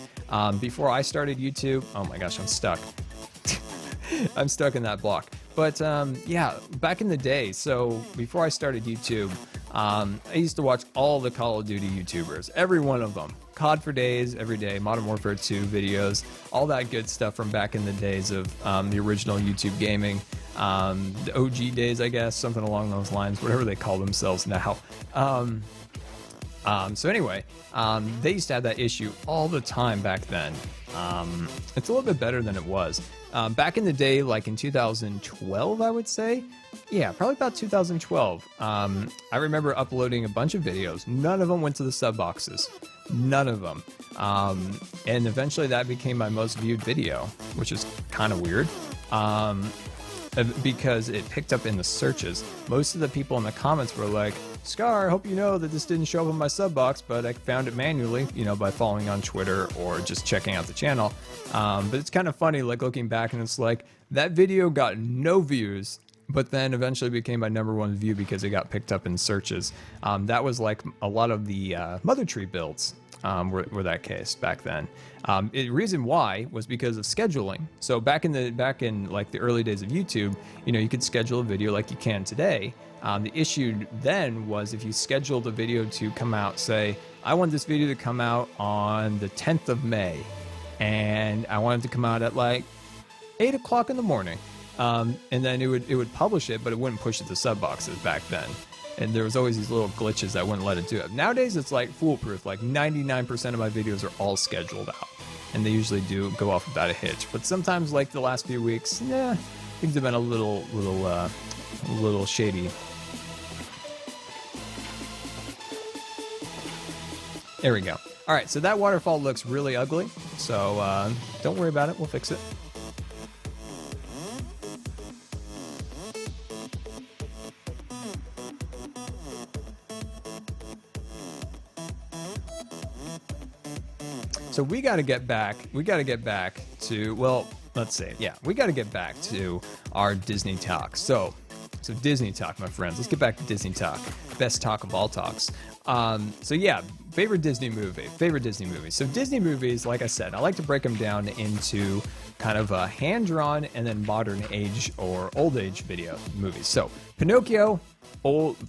Before I started YouTube, oh my gosh, I'm stuck. I'm stuck in that block. But yeah, back in the day, so before I started YouTube, I used to watch all the Call of Duty YouTubers, every one of them. COD for days, every day, Modern Warfare 2 videos, all that good stuff from back in the days of the original YouTube gaming, the OG days, I guess, something along those lines, whatever they call themselves now. So anyway, they used to have that issue all the time back then. It's a little bit better than it was. Back in the day, like in 2012, I would say. Yeah, probably about 2012. I remember uploading a bunch of videos. None of them went to the sub boxes. None of them. And eventually that became my most viewed video, which is kind of weird. Because it picked up in the searches. Most of the people in the comments were like, Scar, I hope you know that this didn't show up in my sub box, but I found it manually, you know, by following on Twitter or just checking out the channel. But it's kind of funny, like looking back, and it's like, that video got no views, but then eventually became my #1 view because it got picked up in searches. That was like a lot of the Mother Tree builds. Were that case back then. The reason why was because of scheduling. So back in like the early days of YouTube, you know, you could schedule a video like you can today. The issue then was if you scheduled a video to come out, say, I want this video to come out on the 10th of May, and I want it to come out at like 8 o'clock in the morning. And then it would publish it, but it wouldn't push it to sub boxes back then. And there was always these little glitches that wouldn't let it do it. Nowadays, it's like foolproof. Like 99% of my videos are all scheduled out, and they usually do go off without a hitch. But sometimes, like the last few weeks, things have been a little shady. There we go. All right, so that waterfall looks really ugly. So don't worry about it. We'll fix it. So we got to get back to, well, let's see. Yeah, we got to get back to our Disney talk. So Disney talk, my friends. Let's get back to Disney talk. Best talk of all talks. So yeah, favorite Disney movie. So Disney movies, like I said, I like to break them down into kind of a hand-drawn and then modern age or old age video movies. So Pinocchio,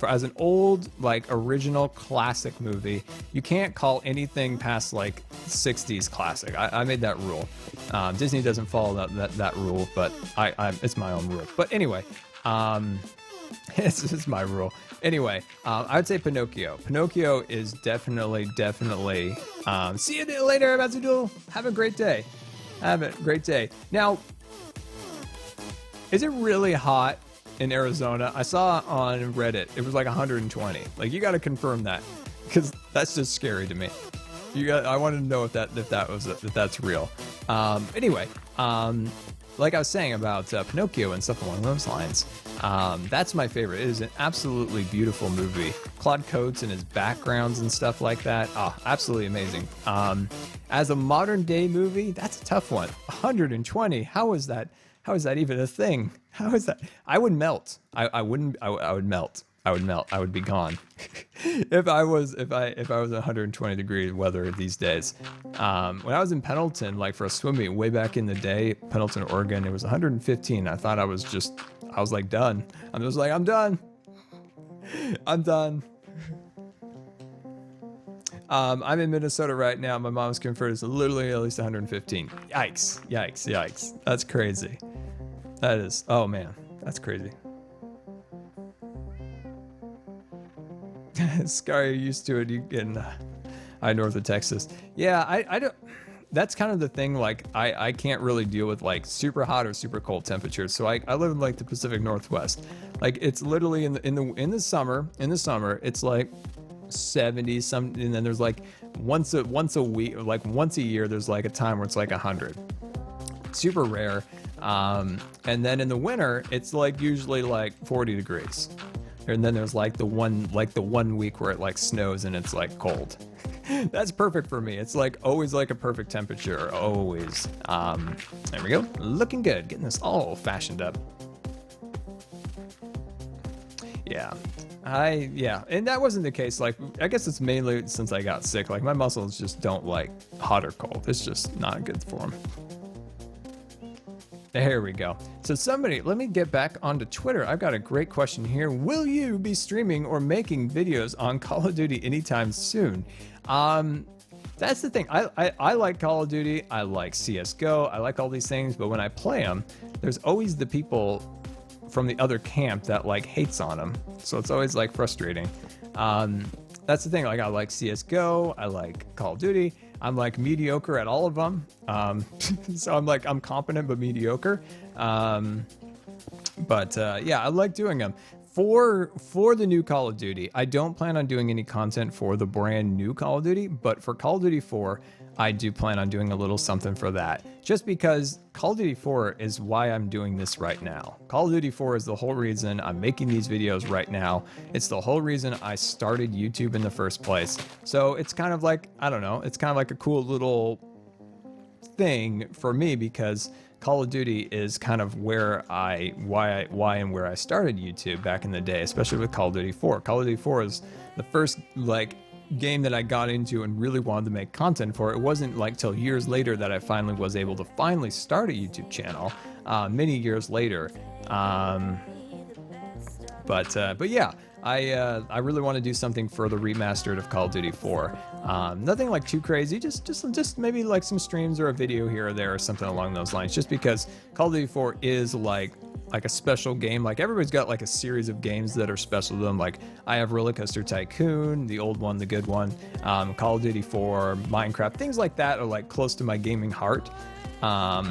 as an old, like, original classic movie, you can't call anything past like 60s classic. I made that rule. Disney doesn't follow that rule, but it's my own rule. But anyway, it's my rule. Anyway, I would say Pinocchio. Pinocchio is definitely. See you later, Matsudo. Have a great day. Now, is it really hot in Arizona? I saw on Reddit it was like 120. Like, you got to confirm that, because that's just scary to me. I wanted to know if that's real. Anyway, like I was saying about Pinocchio and stuff along those lines, that's my favorite. It is an absolutely beautiful movie. Claude Coates and his backgrounds and stuff like that. Absolutely amazing. As a modern day movie, that's a tough one. 120. How is that even a thing? How is that? I would melt. I would melt. I would be gone if I was 120 degree weather these days. When I was in Pendleton, like for a swim meet way back in the day, Pendleton, Oregon, it was 115. I thought I was like done. I was like, I'm done. I'm in Minnesota right now. My mom's confirmed it's literally at least 115. Yikes. That's crazy. That is, oh man, that's crazy. Scar, you're used to it. You in north of Texas. Yeah, I don't. That's kind of the thing. Like, I can't really deal with like super hot or super cold temperatures. So I live in like the Pacific Northwest. Like, it's literally in the summer. It's like 70 something, and then there's like once a week, like once a year, there's like a time where it's like 100. Super rare. And then in the winter, it's like usually like 40 degrees. And then there's like the one week where it like snows and it's like cold. That's perfect for me. It's like always like a perfect temperature, always. There we go. Looking good. Getting this all fashioned up. Yeah. And that wasn't the case. Like, I guess it's mainly since I got sick. Like, my muscles just don't like hot or cold. It's just not good for them. There we go. So let me get back onto Twitter. I've got a great question here. Will you be streaming or making videos on Call of Duty anytime soon? That's the thing. I like Call of Duty. I like CSGO. I like all these things. But when I play them, there's always the people from the other camp that like hates on them. So it's always like frustrating. That's the thing. Like, I like CSGO. I like Call of Duty. I'm like mediocre at all of them. So I'm competent but mediocre. Yeah, I like doing them. For the new Call of Duty, I don't plan on doing any content for the brand new Call of Duty, but for Call of Duty 4, I do plan on doing a little something for that. Just because Call of Duty 4 is why I'm doing this right now. Call of Duty 4 is the whole reason I'm making these videos right now. It's the whole reason I started YouTube in the first place. So it's kind of like, I don't know, it's kind of like a cool little thing for me, because Call of Duty is kind of why and where I started YouTube back in the day, especially with Call of Duty 4. Call of Duty 4 is the first like game that I got into and really wanted to make content for. It wasn't like till years later that I finally was able to start a YouTube channel, many years later. But yeah, I really want to do something for the remastered of Call of Duty 4. Nothing like too crazy, just maybe like some streams or a video here or there or something along those lines, just because Call of Duty 4 is like a special game. Like, everybody's got like a series of games that are special to them. Like, I have Roller Coaster Tycoon, the old one, the good one, Call of Duty 4, Minecraft, things like that are like close to my gaming heart. Yeah,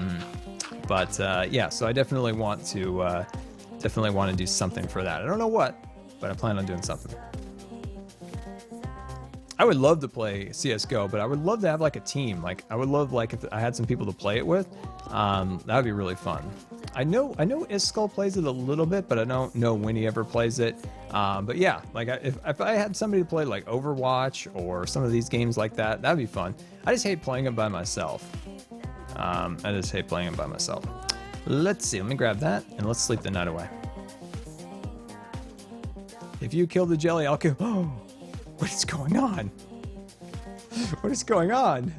so I definitely want to do something for that. I don't know what, but I plan on doing something. I would love to play CS:GO, but I would love to have like a team. Like I would love like if I had some people to play it with. That would be really fun. I know Iskall plays it a little bit, but I don't know when he ever plays it. But yeah, like if I had somebody to play like Overwatch or some of these games like that, that'd be fun. I just hate playing it by myself. I just hate playing it by myself. Let's see. Let me grab that and let's sleep the night away. If you kill the Jelly, I'll kill. Oh. What is going on? What is going on?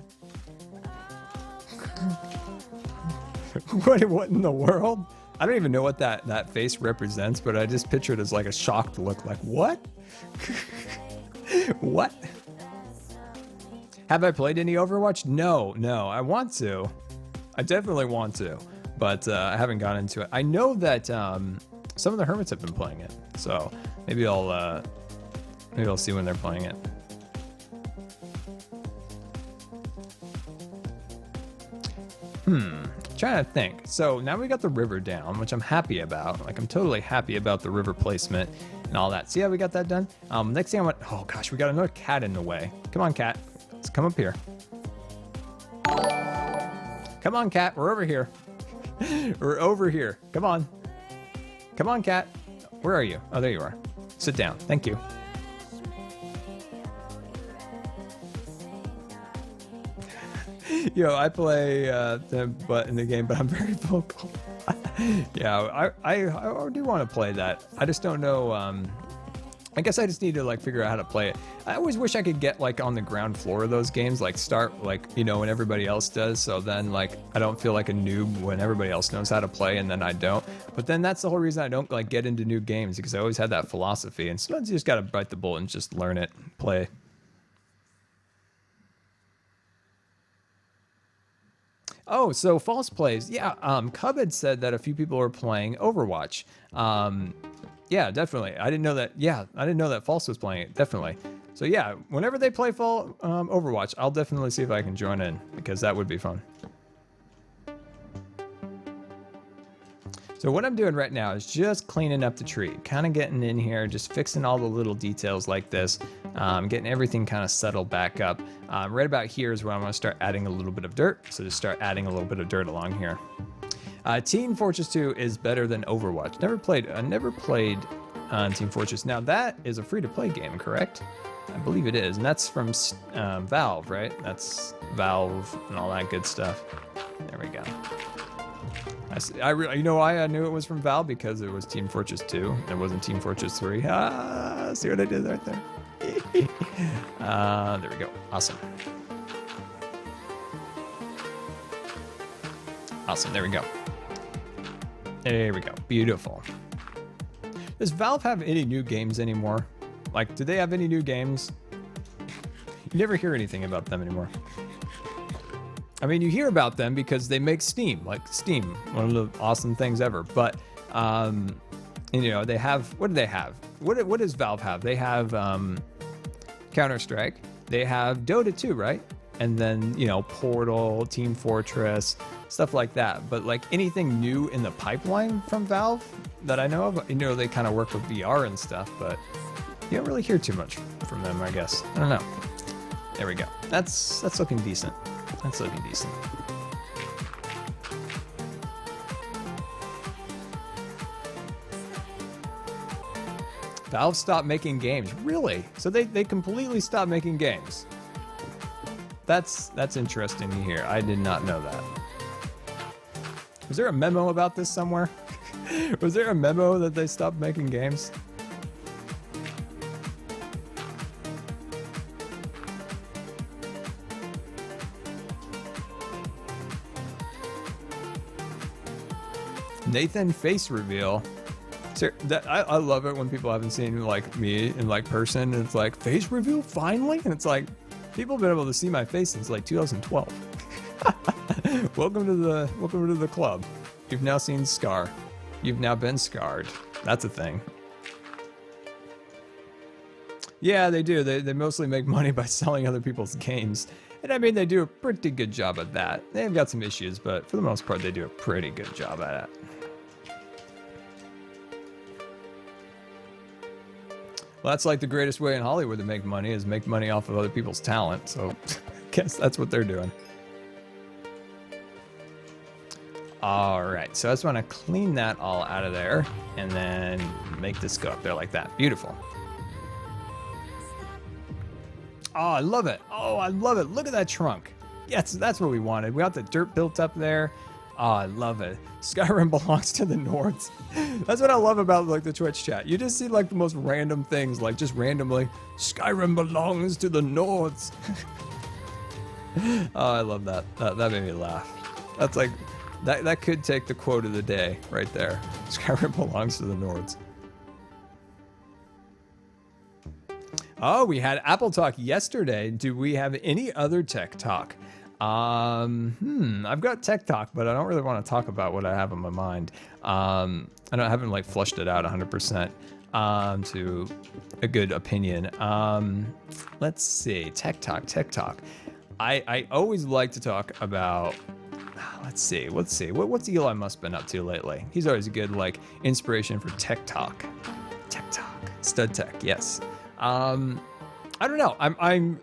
What in the world? I don't even know what that face represents, but I just picture it as like a shocked look, like what? What? Have I played any Overwatch? No, I want to. I definitely want to, but I haven't gotten into it. I know that some of the hermits have been playing it, so maybe I'll see when they're playing it. Trying to think. So now we got the river down, which I'm happy about. Like I'm totally happy about the river placement and all that. See how we got that done? Next thing I want, oh gosh, we got another cat in the way. Come on, cat. Let's come up here. Come on, cat. We're over here. We're over here. Come on. Come on, cat. Where are you? Oh, there you are. Sit down. Thank you. I play in the game, but I'm very vocal. Yeah, I do want to play that. I just don't know. I guess I just need to like figure out how to play it. I always wish I could get like on the ground floor of those games, like start like when everybody else does. So then like I don't feel like a noob when everybody else knows how to play and then I don't. But then that's the whole reason I don't like get into new games, because I always had that philosophy. And sometimes you just gotta bite the bullet and just learn it, play. Oh, so false plays. Yeah, Cub had said that a few people were playing Overwatch. Yeah, definitely. I didn't know that. Yeah, I didn't know that False was playing it. Definitely. So yeah, whenever they play Overwatch, I'll definitely see if I can join in, because that would be fun. So what I'm doing right now is just cleaning up the tree, kind of getting in here, just fixing all the little details like this, getting everything kind of settled back up. Right about here is where I'm going to start adding a little bit of dirt. So just start adding a little bit of dirt along here. Team Fortress 2 is better than Overwatch. Never played Team Fortress. Now that is a free-to-play game, correct? I believe it is, and that's from Valve, right? That's Valve and all that good stuff. There we go. You know why I knew it was from Valve? Because it was Team Fortress 2. It wasn't Team Fortress 3. See what I did right there? There we go. Awesome. Awesome. There we go. There we go. Beautiful. Does Valve have any new games anymore? Like, do they have any new games? You never hear anything about them anymore. I mean, you hear about them because they make Steam, like Steam, one of the awesome things ever. But, they have, what do they have? What does Valve have? They have Counter-Strike. They have Dota 2, right? And then, Portal, Team Fortress, stuff like that. But like anything new in the pipeline from Valve that I know of, they kind of work with VR and stuff, but you don't really hear too much from them, I guess. I don't know. There we go. That's looking decent. That's looking decent. Valve stopped making games. Really? So they completely stopped making games. That's interesting to hear. I did not know that. Was there a memo about this somewhere? Was there a memo that they stopped making games? Nathan face reveal. I love it when people haven't seen like me in like person, and it's like face reveal finally, and it's like people have been able to see my face since like 2012. Welcome to the club. You've now seen Scar. You've now been scarred. That's a thing. Yeah, they do. They mostly make money by selling other people's games. And I mean, they do a pretty good job at that. They've got some issues, but for the most part, they do a pretty good job at it. Well, that's like the greatest way in Hollywood to make money is make money off of other people's talent. So I guess that's what they're doing. All right, so I just want to clean that all out of there and then make this go up there like that. Beautiful. Oh, I love it. Oh, I love it. Look at that trunk. Yes, that's what we wanted. We got the dirt built up there. Oh, I love it. Skyrim belongs to the Nords. That's what I love about like the Twitch chat. You just see like the most random things, like just randomly, Skyrim belongs to the Nords. Oh, I love that. That made me laugh. That's like, that could take the quote of the day right there. Skyrim belongs to the Nords. Oh, we had Apple Talk yesterday. Do we have any other tech talk? I've got tech talk, but I don't really want to talk about what I have in my mind. I haven't like flushed it out 100% to a good opinion. Let's see, tech talk. I always like to talk about. Let's see. What's Elon Musk been up to lately? He's always a good like inspiration for tech talk. Stud tech, yes. I don't know. I'm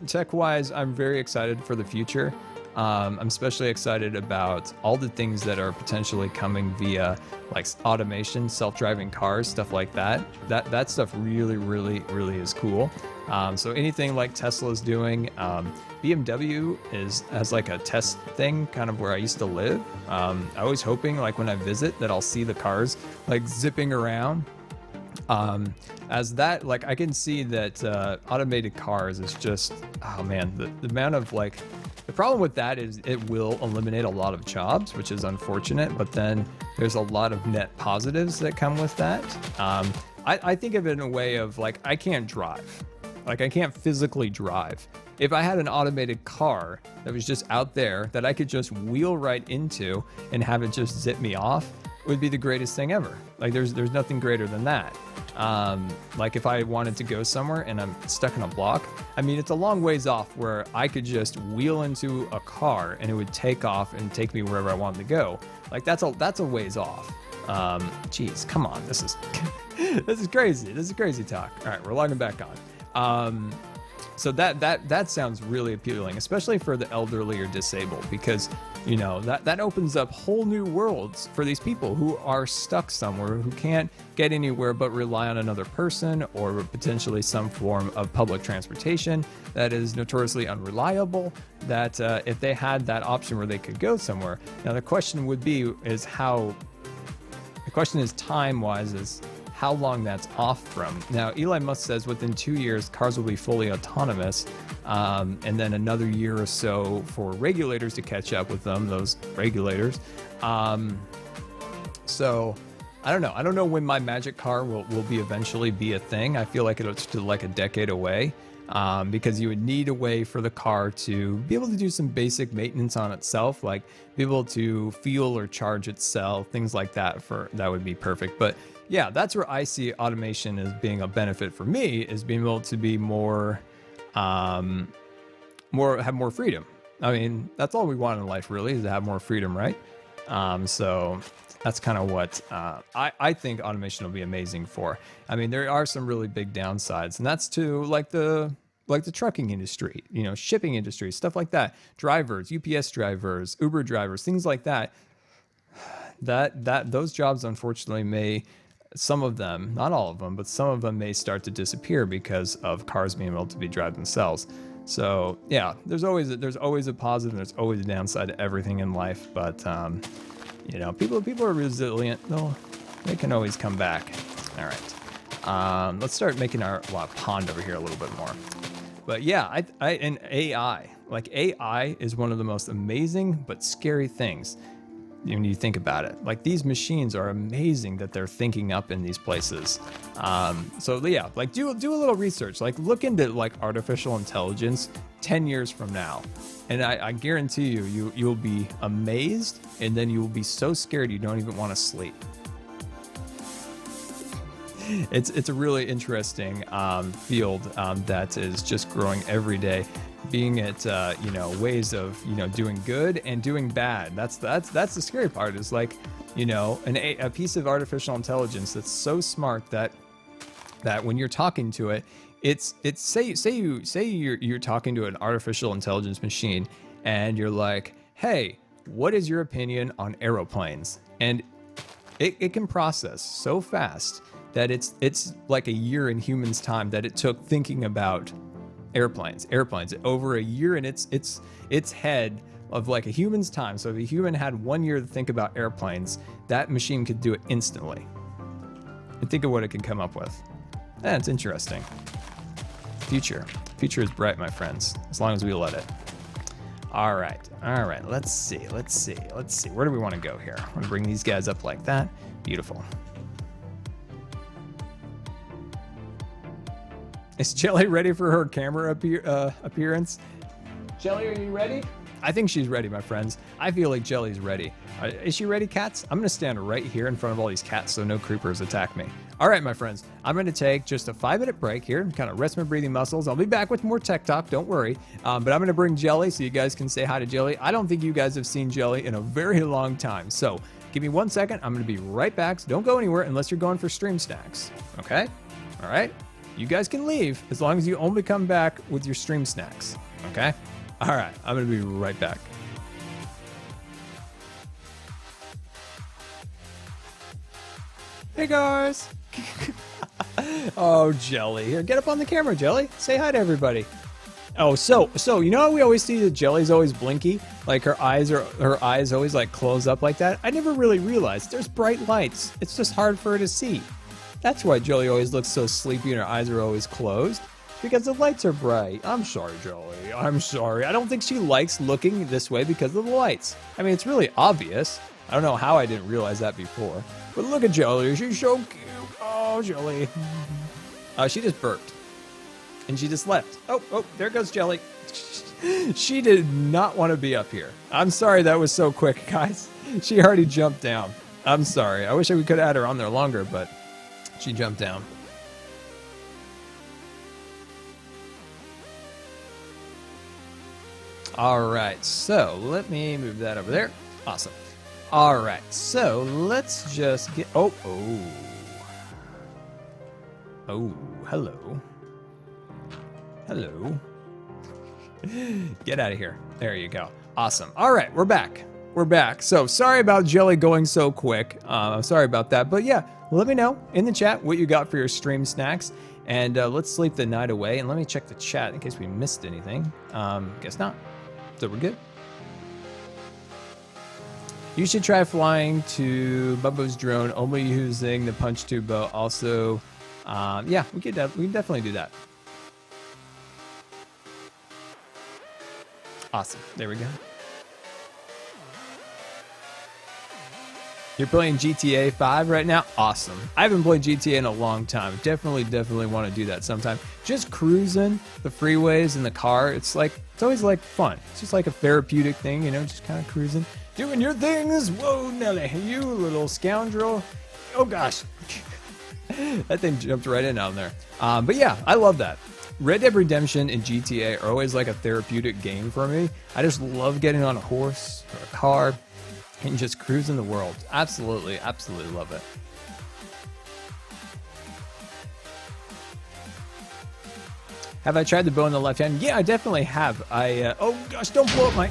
tech-wise, I'm very excited for the future. I'm especially excited about all the things that are potentially coming via like automation, self-driving cars, stuff like that. That stuff really is cool. So anything like Tesla's doing, BMW has like a test thing kind of where I used to live. I was hoping like when I visit that I'll see the cars like zipping around. As that, like, I can see that automated cars is just, oh man, the amount of like, the problem with that is it will eliminate a lot of jobs, which is unfortunate, but then there's a lot of net positives that come with that. I think of it in a way of like, I can't drive. Like, I can't physically drive. If I had an automated car that was just out there that I could just wheel right into and have it just zip me off, would be the greatest thing ever. Like there's nothing greater than that. Like if I wanted to go somewhere and I'm stuck in a block, I mean, it's a long ways off where I could just wheel into a car and it would take off and take me wherever I wanted to go. Like that's a ways off. Geez, come on. This is crazy. This is crazy talk. All right, we're logging back on. So that sounds really appealing, especially for the elderly or disabled, because you know that opens up whole new worlds for these people who are stuck somewhere, who can't get anywhere but rely on another person or potentially some form of public transportation that is notoriously unreliable. That if they had that option where they could go somewhere, now the question is time-wise is how long that's off from. Now, Elon Musk says within 2 years, cars will be fully autonomous, and then another year or so for regulators to catch up with them, those regulators. So, I don't know. I don't know when my magic car will eventually be a thing. I feel like it's still like a decade away, because you would need a way for the car to be able to do some basic maintenance on itself, like be able to fuel or charge itself, things like that. That would be perfect. But yeah, that's where I see automation as being a benefit for me, is being able to be have more freedom. I mean, that's all we want in life, really, is to have more freedom, right? So that's kind of what I think automation will be amazing for. I mean, there are some really big downsides, and that's to like the trucking industry, you know, shipping industry, stuff like that. Drivers, UPS drivers, Uber drivers, things like that. Those jobs, unfortunately, some of them, not all of them, but some of them may start to disappear because of cars being able to be drive themselves. So yeah, there's always a positive and there's always a downside to everything in life. But you know, people are resilient. They can always come back. All right, let's start making our pond over here a little bit more. But yeah, and AI, like AI is one of the most amazing but scary things when you think about it. Like, these machines are amazing that they're thinking up in these places. So yeah, like do a little research, like look into like artificial intelligence 10 years from now, and I guarantee you'll be amazed, and then you will be so scared you don't even want to sleep. It's a really interesting field that is just growing every day, being it ways of doing good and doing bad. That's the scary part, is like, a piece of artificial intelligence that's so smart that that when you're talking to it, say you're talking to an artificial intelligence machine, and you're like, hey, what is your opinion on aeroplanes? And it can process so fast that it's like a year in humans' time that it took thinking about airplanes over a year in its head of like a human's time. So if a human had 1 year to think about airplanes, that machine could do it instantly. And think of what it can come up with. It's interesting. Future is bright, my friends, as long as we let it. All right, let's see. Where do we want to go here? I'm gonna bring these guys up like that. Beautiful. Is Jellie ready for her camera appearance? Jellie, are you ready? I think she's ready, my friends. I feel like Jellie's ready. Is she ready, cats? I'm gonna stand right here in front of all these cats so no creepers attack me. All right, my friends, I'm gonna take just a 5-minute break here and kind of rest my breathing muscles. I'll be back with more tech talk, don't worry. But I'm gonna bring Jellie so you guys can say hi to Jellie. I don't think you guys have seen Jellie in a very long time. So give me 1 second, I'm gonna be right back. So don't go anywhere unless you're going for stream snacks, okay? All right, you guys can leave as long as you only come back with your stream snacks, okay? All right, I'm gonna be right back. Hey guys. Oh, Jellie, here, get up on the camera, Jellie. Say hi to everybody. Oh, so you know how we always see that Jellie's always blinky, like her eyes always like close up like that. I never really realized there's bright lights. It's just hard for her to see. That's why Jellie always looks so sleepy and her eyes are always closed. Because the lights are bright. I'm sorry, Jellie. I'm sorry. I don't think she likes looking this way because of the lights. I mean, it's really obvious. I don't know how I didn't realize that before. But look at Jellie. She's so cute. Oh, Jellie. She just burped. And she just left. Oh, there goes Jellie. She did not want to be up here. I'm sorry that was so quick, guys. She already jumped down. I'm sorry. I wish we could have had her on there longer, but she jumped down. All right, so let me move that over there. Awesome. All right, so let's just get, oh, hello. Get out of here. There you go. Awesome. All right, we're back. So sorry about Jellie going so quick. I'm sorry about that, but yeah, let me know in the chat what you got for your stream snacks, and let's sleep the night away. And let me check the chat in case we missed anything. Guess not. So we're good. You should try flying to Bubbo's drone only using the punch tube bow. Also, yeah, we can definitely do that. Awesome. There we go. You're playing GTA 5 right now? Awesome. I haven't played GTA in a long time. Definitely want to do that sometime. Just cruising the freeways in the car. It's always like fun. It's just like a therapeutic thing, you know, just kind of cruising, doing your things. Whoa, Nelly, you little scoundrel. Oh gosh. That thing jumped right in on there. But yeah, I love that. Red Dead Redemption and GTA are always like a therapeutic game for me. I just love getting on a horse or a car and just cruising the world. Absolutely love it. Have I tried the bow in the left hand? Yeah, I definitely have. Oh gosh, don't blow up my...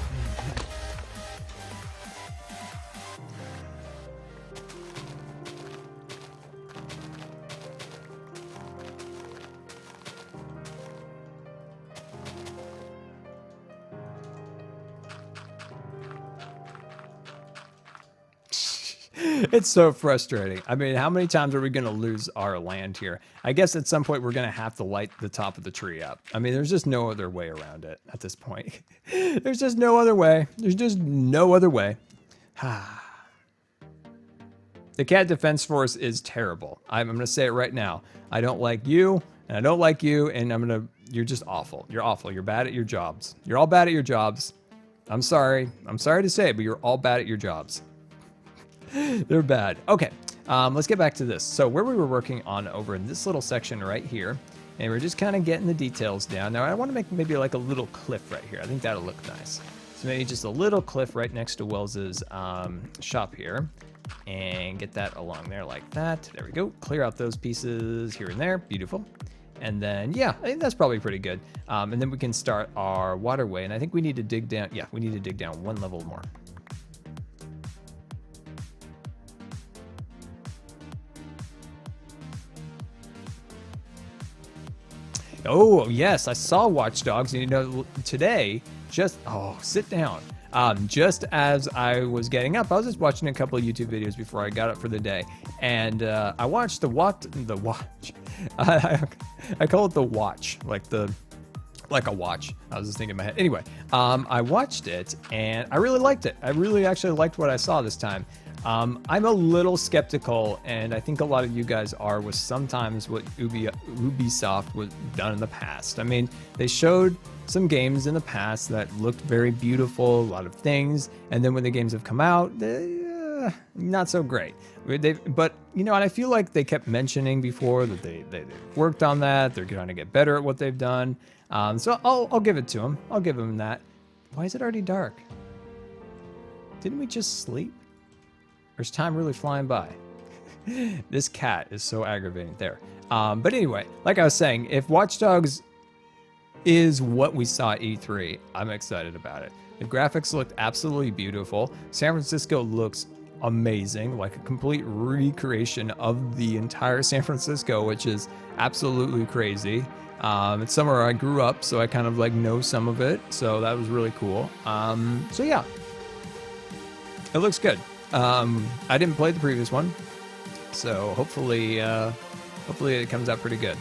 It's so frustrating. I mean, how many times are we going to lose our land here? I guess at some point we're going to have to light the top of the tree up. I mean, there's just no other way around it at this point. There's just no other way. There's just no other way. The cat defense force is terrible. I'm going to say it right now. I don't like you, and I don't like you, and you're just awful. You're awful. You're bad at your jobs. You're all bad at your jobs. I'm sorry. I'm sorry to say it, but you're all bad at your jobs. They're bad. Okay, let's get back to this. So where we were working on over in this little section right here, and we're just kind of getting the details down. Now I want to make maybe like a little cliff right here. I think that'll look nice. So maybe just a little cliff right next to Wells's shop here. and get that along there like that. There we go. Clear out those pieces here and there. Beautiful. And then, yeah, I think that's probably pretty good. And then we can start our waterway. And I think we need to dig down. Yeah, we need to dig down one level more. Oh, yes, I saw Watch Dogs. And, you know, today, sit down. Just as I was getting up, I was just watching a couple of YouTube videos before I got up for the day. And I watched the watch. I call it the watch, like a watch. I was just thinking in my head. Anyway, I watched it and I really liked it. I really actually liked what I saw this time. I'm a little skeptical, and I think a lot of you guys are, with sometimes what Ubisoft was done in the past. I mean, they showed some games in the past that looked very beautiful, a lot of things, and then when the games have come out, they not so great. But you know, and I feel like they kept mentioning before that they worked on that. They're trying to get better at what they've done. So I'll give it to them. I'll give them that. Why is it already dark? Didn't we just sleep? Or is time really flying by? This cat is so aggravating there. But anyway, like I was saying, if Watch Dogs is what we saw at E3, I'm excited about it. The graphics looked absolutely beautiful. San Francisco looks amazing, like a complete recreation of the entire San Francisco, which is absolutely crazy. It's somewhere I grew up, so I kind of like know some of it. So that was really cool. So yeah, it looks good. I didn't play the previous one, so hopefully it comes out pretty good.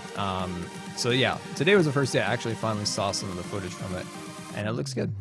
So yeah, today was the first day I actually finally saw some of the footage from it, and it looks good.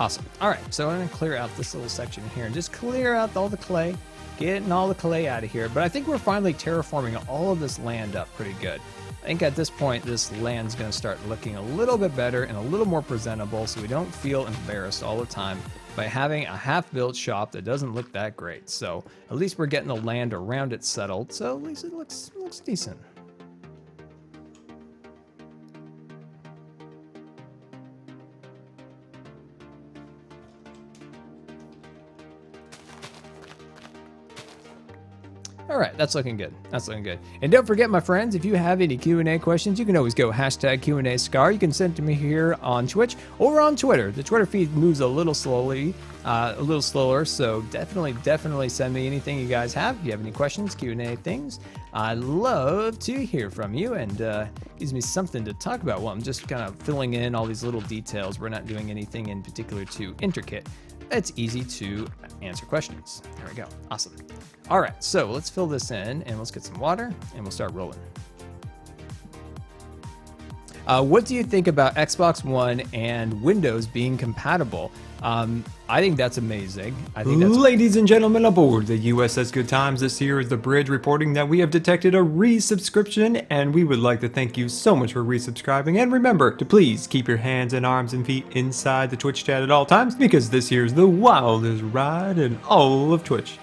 Awesome. All right, so I'm going to clear out this little section here and just clear out all the clay, getting all the clay out of here. But I think we're finally terraforming all of this land up pretty good. I think at this point, this land's going to start looking a little bit better and a little more presentable, so we don't feel embarrassed all the time by having a half-built shop that doesn't look that great. So at least we're getting the land around it settled, so at least it looks decent. All right, that's looking good. That's looking good. And don't forget, my friends, if you have any Q&A questions, you can always go hashtag Q&A-SCAR. You can send to me here on Twitch or on Twitter. The Twitter feed moves a little slower, so definitely send me anything you guys have. If you have any questions, Q&A things, I'd love to hear from you, and gives me something to talk about. Well, I'm just kind of filling in all these little details. We're not doing anything in particular too intricate. It's easy to answer questions. There we go. Awesome. All right, so let's fill this in and let's get some water and we'll start rolling. What do you think about Xbox One and Windows being compatible? I think that's amazing. Ladies and gentlemen aboard the USS Good Times, this here is the bridge reporting that we have detected a resubscription, and we would like to thank you so much for resubscribing. And remember to please keep your hands and arms and feet inside the Twitch chat at all times, because this here is the wildest ride in all of Twitch.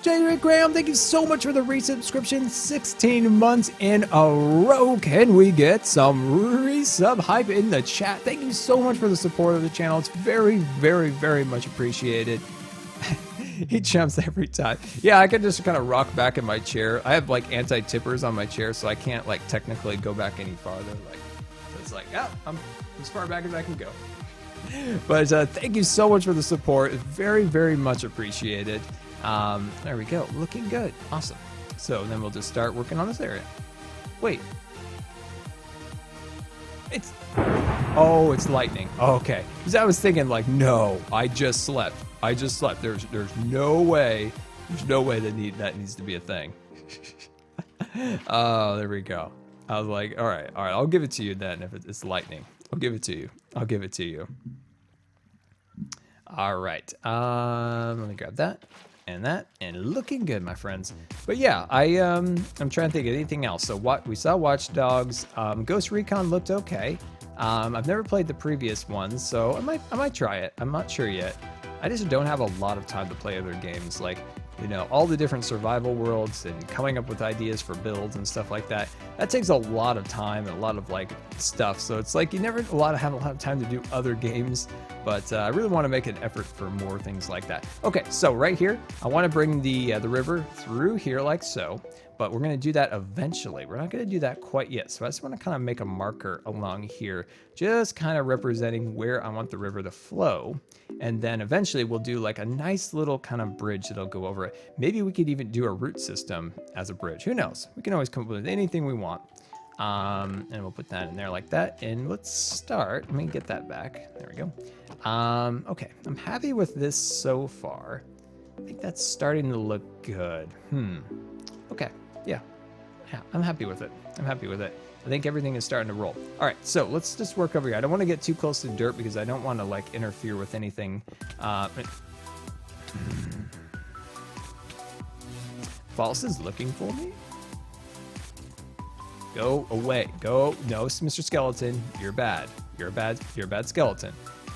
Jellie Graham, thank you so much for the resubscription. 16 months in a row. Can we get some resub hype in the chat? Thank you so much for the support of the channel. It's very, very, very much appreciated. He jumps every time. Yeah, I can just kind of rock back in my chair. I have like anti-tippers on my chair, so I can't like technically go back any farther. Like, so it's like, yeah, I'm as far back as I can go. But thank you so much for the support. It's very, very much appreciated. There we go. Looking good. Awesome. So then we'll just start working on this area. Wait. Oh, it's lightning. Oh, okay. Because I was thinking like, no, I just slept. There's no way. There's no way that needs to be a thing. Oh, there we go. I was like, all right. I'll give it to you then if it's lightning. I'll give it to you. All right. Let me grab that. And looking good, my friends. But yeah, I'm trying to think of anything else. So we saw Watch Dogs. Ghost Recon looked okay. I've never played the previous ones, so I might try it. I'm not sure yet. I just don't have a lot of time to play other games. Like you know, all the different survival worlds and coming up with ideas for builds and stuff like that. That takes a lot of time and a lot of like stuff. So it's like you never have a lot of time to do other games, but I really want to make an effort for more things like that. Okay, so right here, I want to bring the river through here like so, but we're going to do that eventually. We're not going to do that quite yet. So I just want to kind of make a marker along here, just kind of representing where I want the river to flow. And then eventually we'll do like a nice little kind of bridge that'll go over it. Maybe we could even do a root system as a bridge. Who knows? We can always come up with anything we want. And we'll put that in there like that. And let's start. Let me get that back. There we go. Okay, I'm happy with this so far. I think that's starting to look good. Okay, yeah, I'm happy with it. I think everything is starting to roll. All right, so let's just work over here. I don't want to get too close to dirt because I don't want to like interfere with anything. False is looking for me. Go away. Go. No, Mr. Skeleton, you're bad. You're a bad skeleton.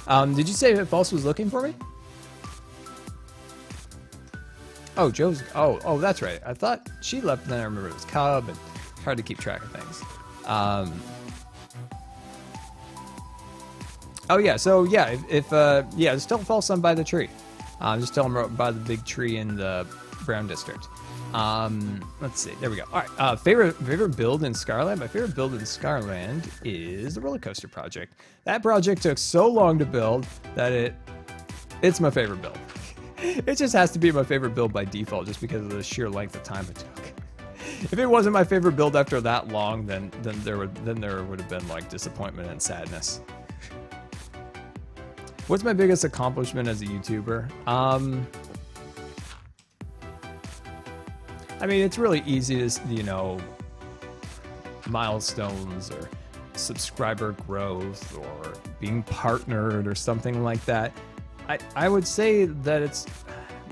Did you say that False was looking for me? Oh, Joe's. Oh, that's right. I thought she left, and then I remember it was Cub, and it's hard to keep track of things. Oh yeah. So yeah, if just don't fall some by the tree. Just tell them by the big tree in the Brown District. Let's see. There we go. All right. Favorite build in Scarland? My favorite build in Scarland is the roller coaster project. That project took so long to build that it's my favorite build. It just has to be my favorite build by default, just because of the sheer length of time it took. If it wasn't my favorite build after that long, then there would have been like disappointment and sadness. What's my biggest accomplishment as a YouTuber? I mean, it's really easy to, you know, milestones or subscriber growth or being partnered or something like that. I would say that it's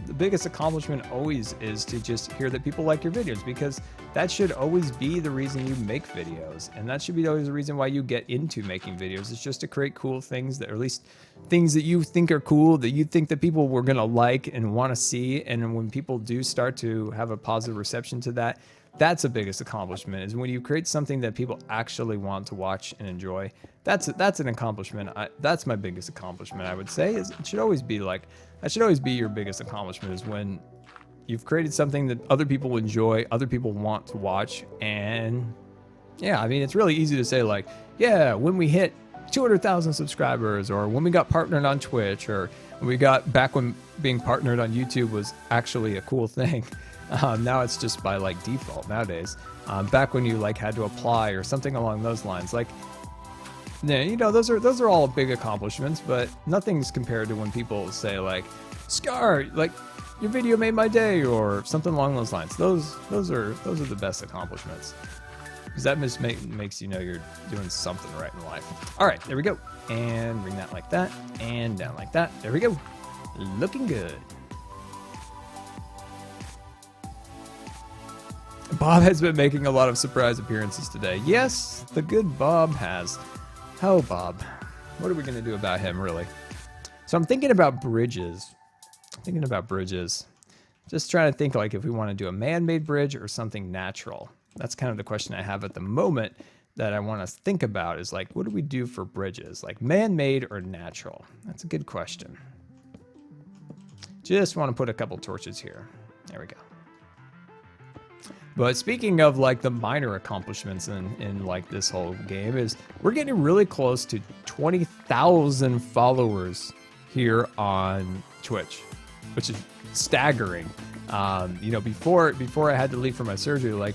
the biggest accomplishment always is to just hear that people like your videos, because that should always be the reason you make videos. And that should be always the reason why you get into making videos. It's just to create cool things, that, or at least things that you think are cool, that you think that people were going to like and want to see. And when people do start to have a positive reception to that, that's the biggest accomplishment, is when you create something that people actually want to watch and enjoy. That's an accomplishment. That's my biggest accomplishment, I would say. It should always be like, that should always be your biggest accomplishment, is when you've created something that other people enjoy, other people want to watch. And yeah, I mean, it's really easy to say like, yeah, when we hit 200,000 subscribers, or when we got partnered on Twitch, or when we got back when being partnered on YouTube was actually a cool thing. Now it's just by like default nowadays. Back when you like had to apply or something along those lines, like, you know, those are all big accomplishments, but nothing's compared to when people say like, Scar, like, your video made my day, or something along those lines. Those are the best accomplishments, because that just makes you know you're doing something right in life. All right, there we go, and bring that like that, and down like that. There we go, looking good. Bob has been making a lot of surprise appearances today. Yes, the good Bob has. Oh, Bob. What are we going to do about him, really? So I'm thinking about bridges. Just trying to think like if we want to do a man-made bridge or something natural. That's kind of the question I have at the moment that I want to think about, is like, what do we do for bridges? Like man-made or natural? That's a good question. Just want to put a couple torches here. There we go. But speaking of like the minor accomplishments in like this whole game, is we're getting really close to 20,000 followers here on Twitch, which is staggering. You know, before I had to leave for my surgery, like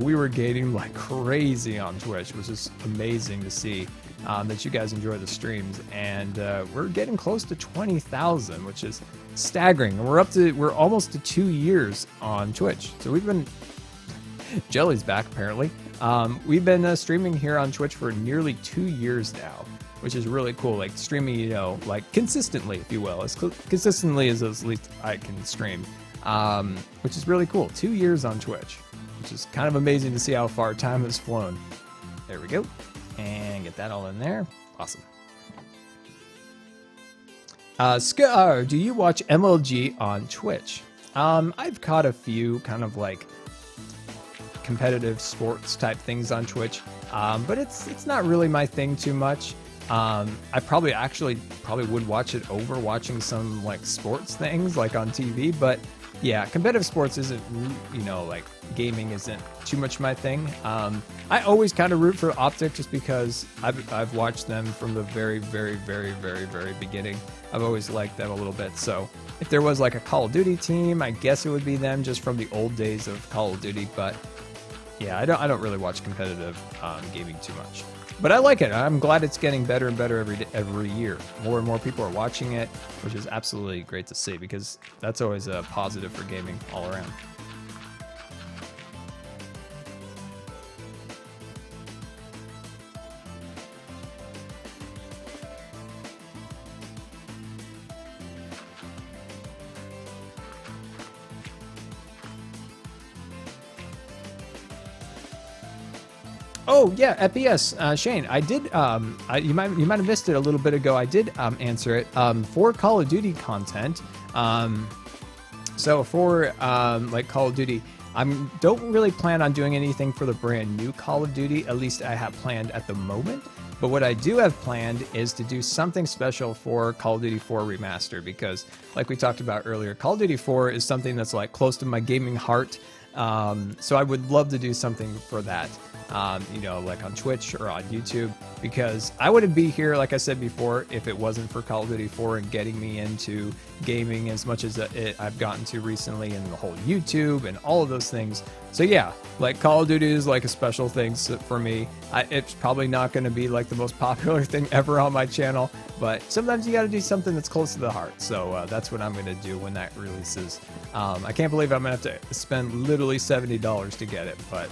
we were gaining like crazy on Twitch, which is amazing to see that you guys enjoy the streams. And we're getting close to 20,000, which is staggering. And we're almost to 2 years on Twitch. So we've been, Jellie's back apparently. We've been streaming here on Twitch for nearly 2 years now, which is really cool. Like streaming, you know, like consistently, if you will, as consistently as at least I can stream, which is really cool. 2 years on Twitch, which is kind of amazing to see how far time has flown. There we go. And get that all in there. Awesome. Scar, do you watch MLG on Twitch? I've caught a few kind of like competitive sports type things on Twitch, but it's not really my thing too much. I probably would watch it over watching some like sports things like on TV, but yeah, competitive sports isn't, like gaming isn't too much my thing. I always kind of root for Optic just because I've watched them from the very, very, very, very, very beginning. I've always liked them a little bit. So if there was like a Call of Duty team, I guess it would be them just from the old days of Call of Duty. But yeah, I don't really watch competitive gaming too much. But I like it. I'm glad it's getting better and better every year. More and more people are watching it, which is absolutely great to see because that's always a positive for gaming all around. Oh yeah, FPS, Shane. I did. You might have missed it a little bit ago. I did answer it for Call of Duty content. So for like Call of Duty, I don't really plan on doing anything for the brand new Call of Duty. At least I have planned at the moment. But what I do have planned is to do something special for Call of Duty 4 Remastered because, like we talked about earlier, Call of Duty 4 is something that's like close to my gaming heart. So I would love to do something for that. Like on Twitch or on YouTube, because I wouldn't be here, like I said before, if it wasn't for Call of Duty 4 and getting me into gaming as much as I've gotten to recently, and the whole YouTube and all of those things. So yeah, like Call of Duty is like a special thing for me. It's probably not going to be like the most popular thing ever on my channel, but sometimes you got to do something that's close to the heart. So that's what I'm going to do when that releases. I can't believe I'm going to have to spend literally $70 to get it, but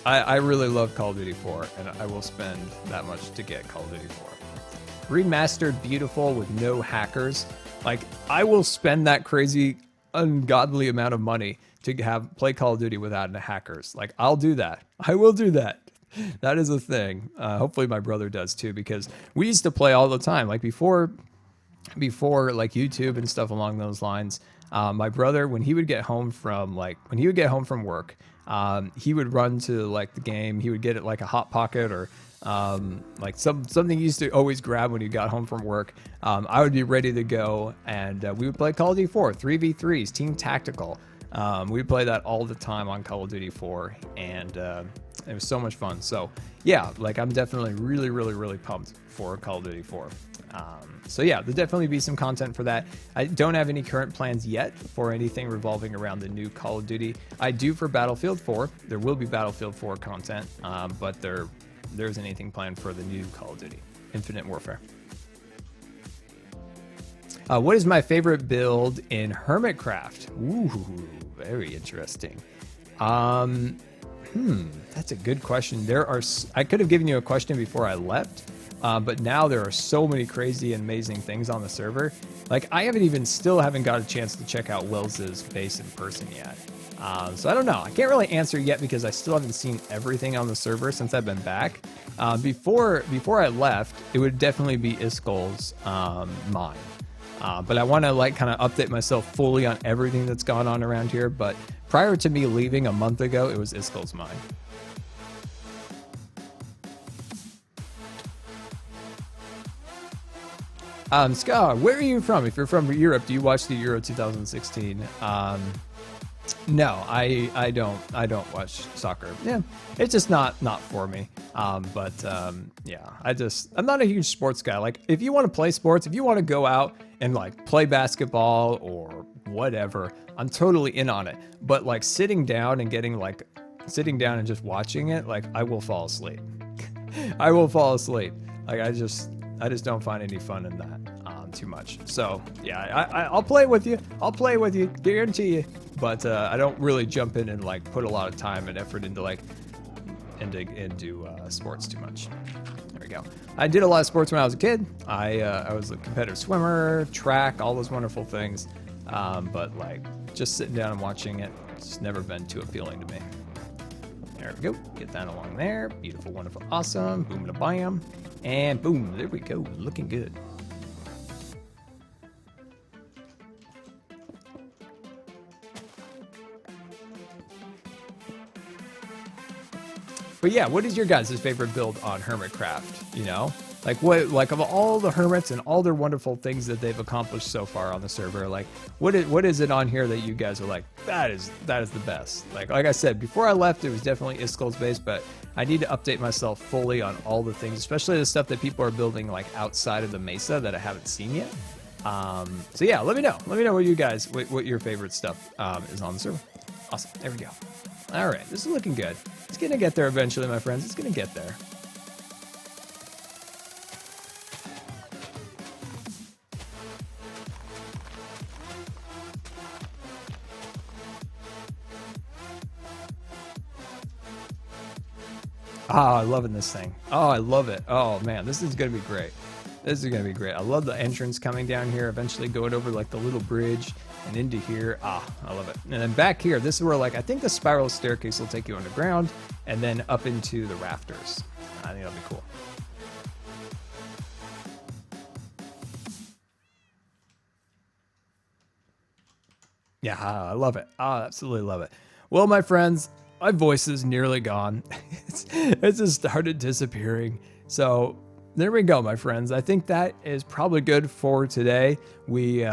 I really love Call of Duty 4, and I will spend that much to get Call of Duty 4. Remastered beautiful with no hackers. Like, I will spend that crazy, ungodly amount of money to play Call of Duty without the hackers. Like, I'll do that. I will do that. That is a thing. Hopefully my brother does too, because we used to play all the time. Like before like YouTube and stuff along those lines. My brother, when he would get home from work, he would run to like the game. He would get it like a Hot Pocket or like something he used to always grab when he got home from work. I would be ready to go, and we would play Call of Duty 4, 3v3s, Team Tactical. We would play that all the time on Call of Duty 4, and it was so much fun. So yeah, like I'm definitely really, really, really pumped for Call of Duty 4. So yeah, there'll definitely be some content for that. I don't have any current plans yet for anything revolving around the new Call of Duty. I do for Battlefield 4. There will be Battlefield 4 content, but there isn't anything planned for the new Call of Duty, Infinite Warfare. What is my favorite build in Hermitcraft? Ooh, very interesting. That's a good question. I could have given you a question before I left. But now there are so many crazy and amazing things on the server. Like I still haven't got a chance to check out Will's base in person yet. So I don't know. I can't really answer yet because I still haven't seen everything on the server since I've been back. Before I left, it would definitely be Iskol's mine. But I want to like kind of update myself fully on everything that's gone on around here. But prior to me leaving a month ago, it was Iskol's mine. Scar, where are you from? If you're from Europe, do you watch the Euro 2016? No, I don't watch soccer. Yeah, it's just not for me. Yeah, I'm not a huge sports guy. Like, if you want to play sports, if you want to go out and like play basketball or whatever, I'm totally in on it. But like sitting down and just watching it, like I will fall asleep. I will fall asleep. Like I just don't find any fun in that too much. So yeah, I'll play with you. Guarantee you. But I don't really jump in and like put a lot of time and effort into sports too much. There we go. I did a lot of sports when I was a kid. I was a competitive swimmer, track, all those wonderful things. But like just sitting down and watching it, it's never been too appealing to me. There we go. Get that along there. Beautiful, wonderful, awesome. Boom, da bam. And boom, there we go. Looking good. But yeah, what is your guys' favorite build on Hermitcraft? You know, like like of all the hermits and all their wonderful things that they've accomplished so far on the server, like what is it on here that you guys are like, that is the best? Like I said, before I left, it was definitely Iskel's base, but I need to update myself fully on all the things, especially the stuff that people are building like outside of the mesa that I haven't seen yet. So yeah, let me know what you guys, what your favorite stuff is on the server. Awesome, there we go. All right, this is looking good. It's gonna get there eventually, my friends. It's gonna get there. Oh, I'm loving this thing. Oh, I love it. Oh man, this is gonna be great. This is gonna be great. I love the entrance coming down here, eventually going over like the little bridge and into here. Ah, I love it. And then back here, this is where like I think the spiral staircase will take you underground and then up into the rafters. I think that'll be cool. Yeah, I love it. I absolutely love it. Well, my friends, my voice is nearly gone. It's just started disappearing. So there we go, my friends. I think that is probably good for today. We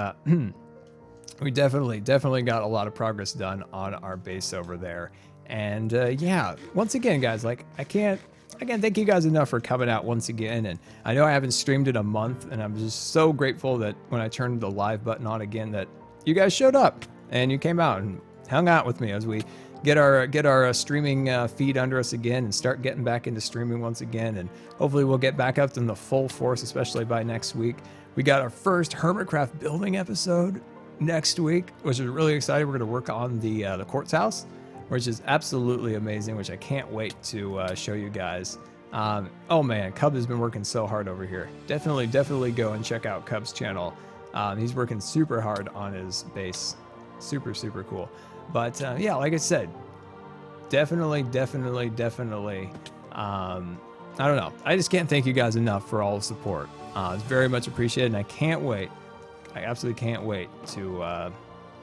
we definitely got a lot of progress done on our base over there. And yeah, once again, guys, like I can't thank you guys enough for coming out once again. And I know I haven't streamed in a month, and I'm just so grateful that when I turned the live button on again, that you guys showed up and you came out and hung out with me as we get our streaming feed under us again and start getting back into streaming once again. And hopefully we'll get back up in the full force, especially by next week. We got our first Hermitcraft building episode next week, which is really exciting. We're going to work on the quartz house, which is absolutely amazing, which I can't wait to show you guys. Oh man, Cub has been working so hard over here. Definitely go and check out Cub's channel. He's working super hard on his base. Super cool. But yeah, like I said, definitely. I don't know. I just can't thank you guys enough for all the support. It's very much appreciated, and I can't wait. I absolutely can't wait to, I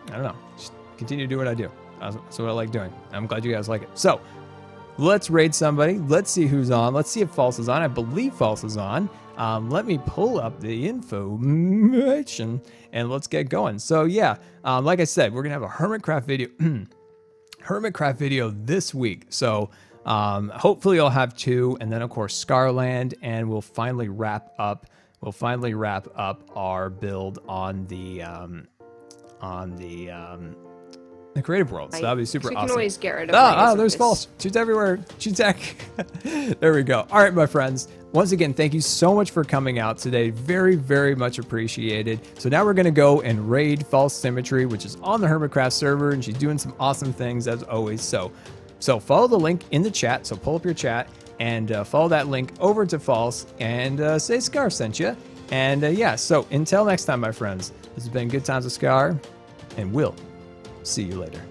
don't know, just continue to do what I do. That's what I like doing. I'm glad you guys like it. So let's raid somebody. Let's see who's on. Let's see if False is on. I believe False is on. Let me pull up the information and let's get going. So yeah, like I said, we're gonna have a Hermitcraft video, this week. So hopefully I'll have 2, and then of course Scarland, and we'll finally wrap up our build on the creative world. So that'll be super awesome. You can always get rid of there's False. Shoots everywhere. Shoots tech. There we go. All right, my friends. Once again, thank you so much for coming out today. Very much appreciated. So now we're going to go and raid False Symmetry, which is on the Hermitcraft server, and she's doing some awesome things as always. So follow the link in the chat. So pull up your chat and follow that link over to False and say Scar sent you. And yeah, so until next time, my friends, this has been Good Times with Scar, and we'll see you later.